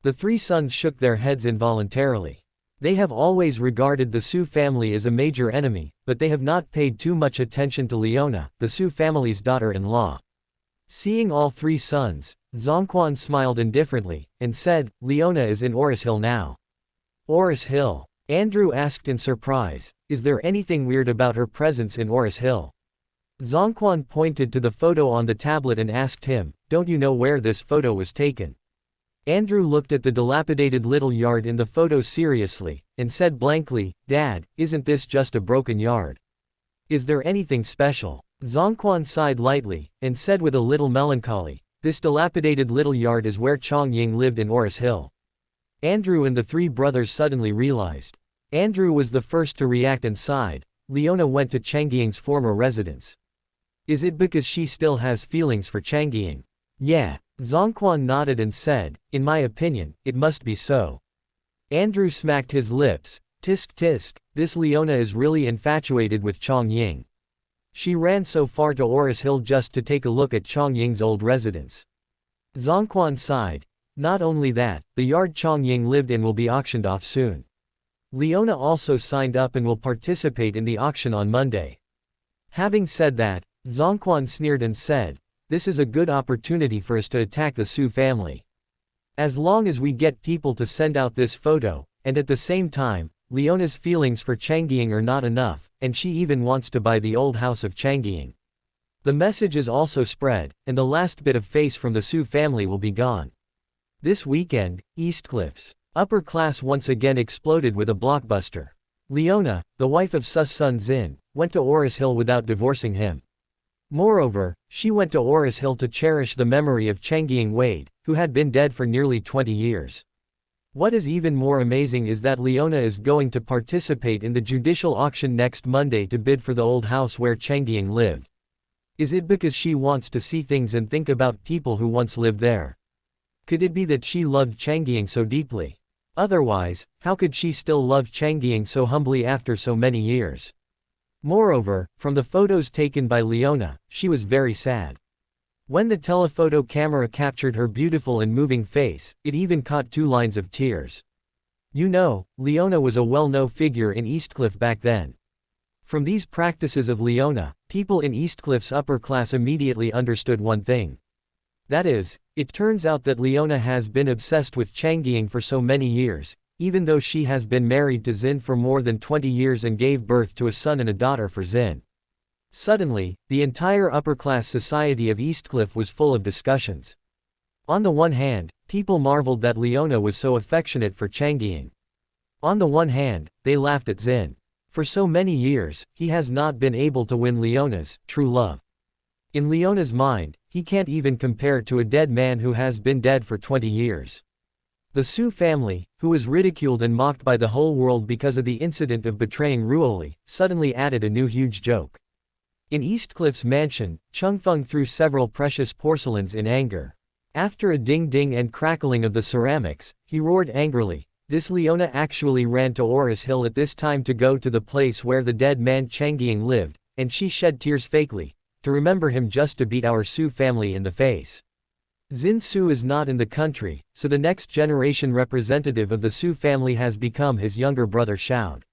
The 3 sons shook their heads involuntarily. They have always regarded the Su family as a major enemy, but they have not paid too much attention to Leona, the Su family's daughter-in-law. Seeing all 3 sons, Zongquan smiled indifferently, and said, "Leona is in Ores Hill now." Ores Hill? Andrew asked in surprise, "Is there anything weird about her presence in Ores Hill?" Zongquan pointed to the photo on the tablet and asked him, "Don't you know where this photo was taken?" Andrew looked at the dilapidated little yard in the photo seriously, and said blankly, "Dad, isn't this just a broken yard? Is there anything special?" Zongquan sighed lightly, and said with a little melancholy, "This dilapidated little yard is where Changying lived in Ores Hill." Andrew and the 3 brothers suddenly realized. Andrew was the first to react and sighed. Leona went to Changying's former residence. Is it because she still has feelings for Changying? Yeah. Zongquan nodded and said, "In my opinion, it must be so." Andrew smacked his lips. Tisk tisk, this Leona is really infatuated with Changying. She ran so far to Ores Hill just to take a look at Changying's old residence. Zongquan sighed. Not only that, the yard Changying lived in will be auctioned off soon. Leona also signed up and will participate in the auction on Monday. Having said that, Zhongquan sneered and said, "This is a good opportunity for us to attack the Su family. As long as we get people to send out this photo, and at the same time, Leona's feelings for Changying are not enough, and she even wants to buy the old house of Changying. The message is also spread, and the last bit of face from the Su family will be gone." This weekend, Eastcliffe's upper class once again exploded with a blockbuster. Leona, the wife of Su's son Zin, went to Oris Hill without divorcing him. Moreover, she went to Oris Hill to cherish the memory of Changying Wade, who had been dead for nearly 20 years. What is even more amazing is that Leona is going to participate in the judicial auction next Monday to bid for the old house where Changying lived. Is it because she wants to see things and think about people who once lived there? Could it be that she loved Changying so deeply? Otherwise, how could she still love Changying so humbly after so many years? Moreover, from the photos taken by Leona, she was very sad. When the telephoto camera captured her beautiful and moving face, it even caught 2 lines of tears. You know, Leona was a well-known figure in Eastcliffe back then. From these practices of Leona, people in Eastcliffe's upper class immediately understood one thing. That is, it turns out that Leona has been obsessed with Changying for so many years, even though she has been married to Zin for more than 20 years and gave birth to a son and a daughter for Zin. Suddenly, the entire upper-class society of Eastcliffe was full of discussions. On the one hand, people marveled that Leona was so affectionate for Changying. On the one hand, they laughed at Zin. For so many years, he has not been able to win Leona's true love. In Leona's mind, he can't even compare to a dead man who has been dead for 20 years. The Su family, who was ridiculed and mocked by the whole world because of the incident of betraying Ruoli, suddenly added a new huge joke. In Eastcliffe's mansion, Chungfeng threw several precious porcelains in anger. After a ding-ding and crackling of the ceramics, he roared angrily. This Leona actually ran to Oris Hill at this time to go to the place where the dead man Changying lived, and she shed tears fakely, to remember him just to beat our Su family in the face. Zin Su is not in the country, so the next generation representative of the Su family has become his younger brother Shoud.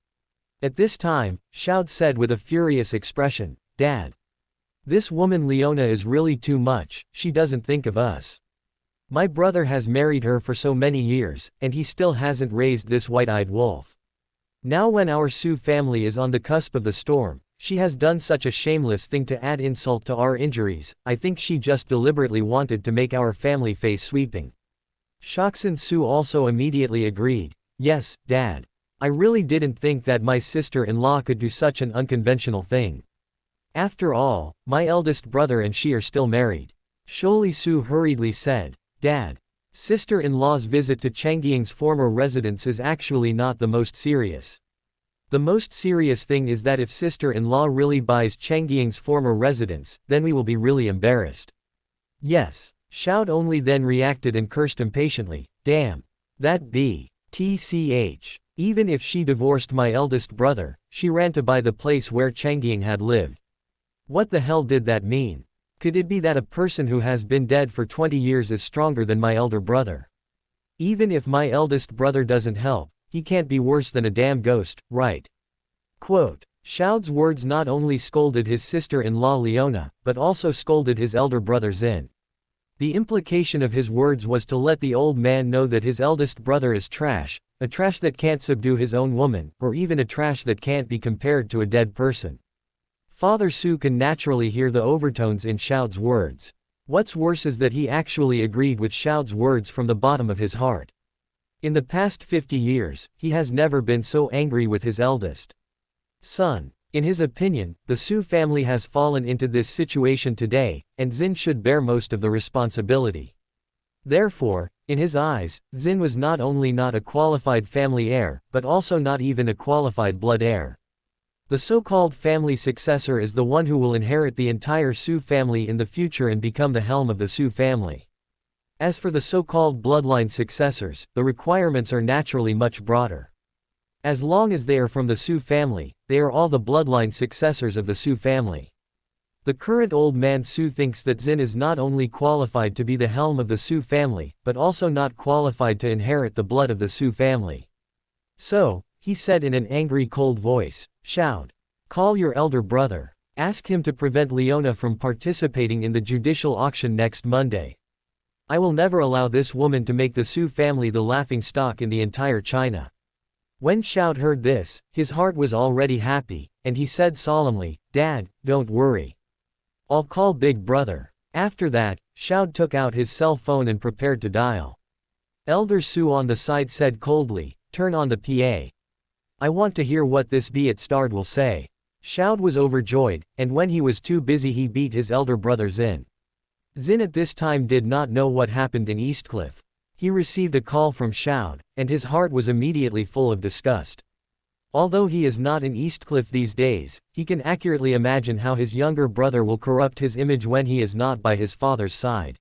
At this time, Shoud said with a furious expression, "Dad. This woman Leona is really too much, she doesn't think of us. My brother has married her for so many years, and he still hasn't raised this white-eyed wolf. Now when our Su family is on the cusp of the storm, she has done such a shameless thing to add insult to our injuries. I think she just deliberately wanted to make our family face sweeping." Shoksan Su also immediately agreed, "Yes, Dad. I really didn't think that my sister-in-law could do such an unconventional thing. After all, my eldest brother and she are still married." Sholi Su hurriedly said, "Dad. Sister-in-law's visit to Changying's former residence is actually not the most serious. The most serious thing is that if sister-in-law really buys Changying's former residence, then we will be really embarrassed." "Yes." Shoud only then reacted and cursed impatiently, "Damn. That BTCH. Even if she divorced my eldest brother, she ran to buy the place where Changying had lived. What the hell did that mean? Could it be that a person who has been dead for 20 years is stronger than my elder brother? Even if my eldest brother doesn't help, he can't be worse than a damn ghost, right?" Quote. Shoud's words not only scolded his sister-in-law Leona, but also scolded his elder brother Zin. The implication of his words was to let the old man know that his eldest brother is trash, a trash that can't subdue his own woman, or even a trash that can't be compared to a dead person. Father Su can naturally hear the overtones in Shoud's words. What's worse is that he actually agreed with Shoud's words from the bottom of his heart. In the past 50 years, he has never been so angry with his eldest son. In his opinion, the Su family has fallen into this situation today, and Zin should bear most of the responsibility. Therefore, in his eyes, Zin was not only not a qualified family heir, but also not even a qualified blood heir. The so-called family successor is the one who will inherit the entire Su family in the future and become the helm of the Su family. As for the so-called bloodline successors, the requirements are naturally much broader. As long as they are from the Su family, they are all the bloodline successors of the Su family. The current old man Su thinks that Zin is not only qualified to be the helm of the Su family, but also not qualified to inherit the blood of the Su family. So, he said in an angry cold voice. Shout. Call your elder brother. Ask him to prevent Leona from participating in the judicial auction next Monday. I will never allow this woman to make the Su family the laughing stock in the entire China. When Shout heard this, his heart was already happy, and he said solemnly, Dad, don't worry. I'll call Big Brother. After that, Shout took out his cell phone and prepared to dial. Elder Su on the side said coldly, turn on the PA. I want to hear what this be it starred will say. Shout was overjoyed, and when he was too busy he beat his elder brother Zin. Zin at this time did not know what happened in Eastcliffe. He received a call from Shout, and his heart was immediately full of disgust. Although he is not in Eastcliffe these days, he can accurately imagine how his younger brother will corrupt his image when he is not by his father's side.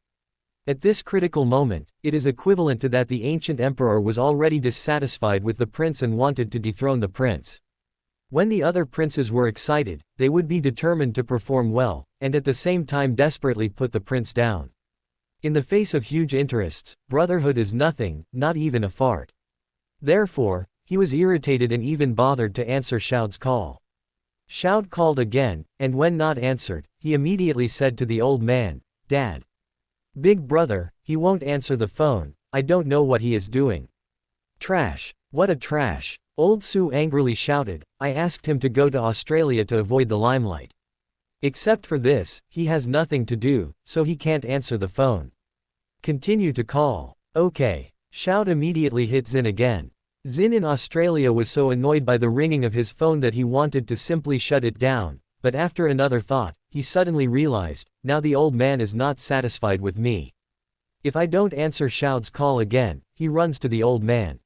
At this critical moment, it is equivalent to that the ancient emperor was already dissatisfied with the prince and wanted to dethrone the prince. When the other princes were excited, they would be determined to perform well, and at the same time desperately put the prince down. In the face of huge interests, brotherhood is nothing, not even a fart. Therefore, he was irritated and even bothered to answer Shout's call. Shout called again, and when not answered, he immediately said to the old man, Dad. Big brother, he won't answer the phone, I don't know what he is doing. Trash. What a trash. Old Su angrily shouted, I asked him to go to Australia to avoid the limelight. Except for this, he has nothing to do, so he can't answer the phone. Continue to call. Okay. Shout immediately hit Zin again. Zin in Australia was so annoyed by the ringing of his phone that he wanted to simply shut it down, but after another thought, he suddenly realized, now the old man is not satisfied with me. If I don't answer Shout's call again, he runs to the old man.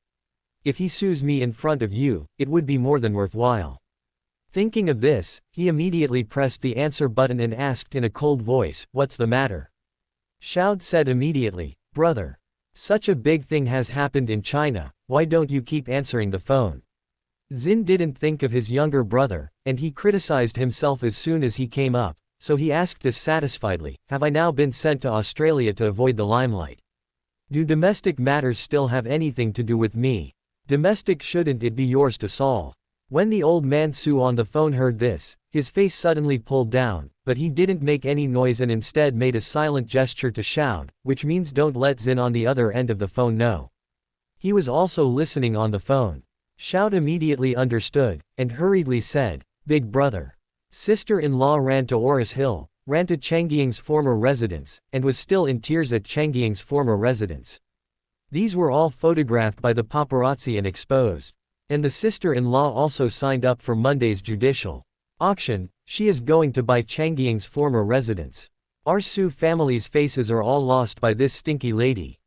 If he sues me in front of you, it would be more than worthwhile. Thinking of this, he immediately pressed the answer button and asked in a cold voice, what's the matter? Shout said immediately, brother. Such a big thing has happened in China, why don't you keep answering the phone? Zin didn't think of his younger brother, and he criticized himself as soon as he came up, so he asked dissatisfiedly, have I now been sent to Australia to avoid the limelight? Do domestic matters still have anything to do with me? Domestic shouldn't it be yours to solve? When the old man Su on the phone heard this, his face suddenly pulled down, but he didn't make any noise and instead made a silent gesture to Shout, which means don't let Zin on the other end of the phone know. He was also listening on the phone. Shout immediately understood, and hurriedly said, Big brother. Sister-in-law ran to Oris Hill, ran to Changying's former residence, and was still in tears at Changying's former residence. These were all photographed by the paparazzi and exposed. And the sister-in-law also signed up for Monday's judicial auction. She is going to buy Changying's former residence. Our Su family's faces are all lost by this stinky lady.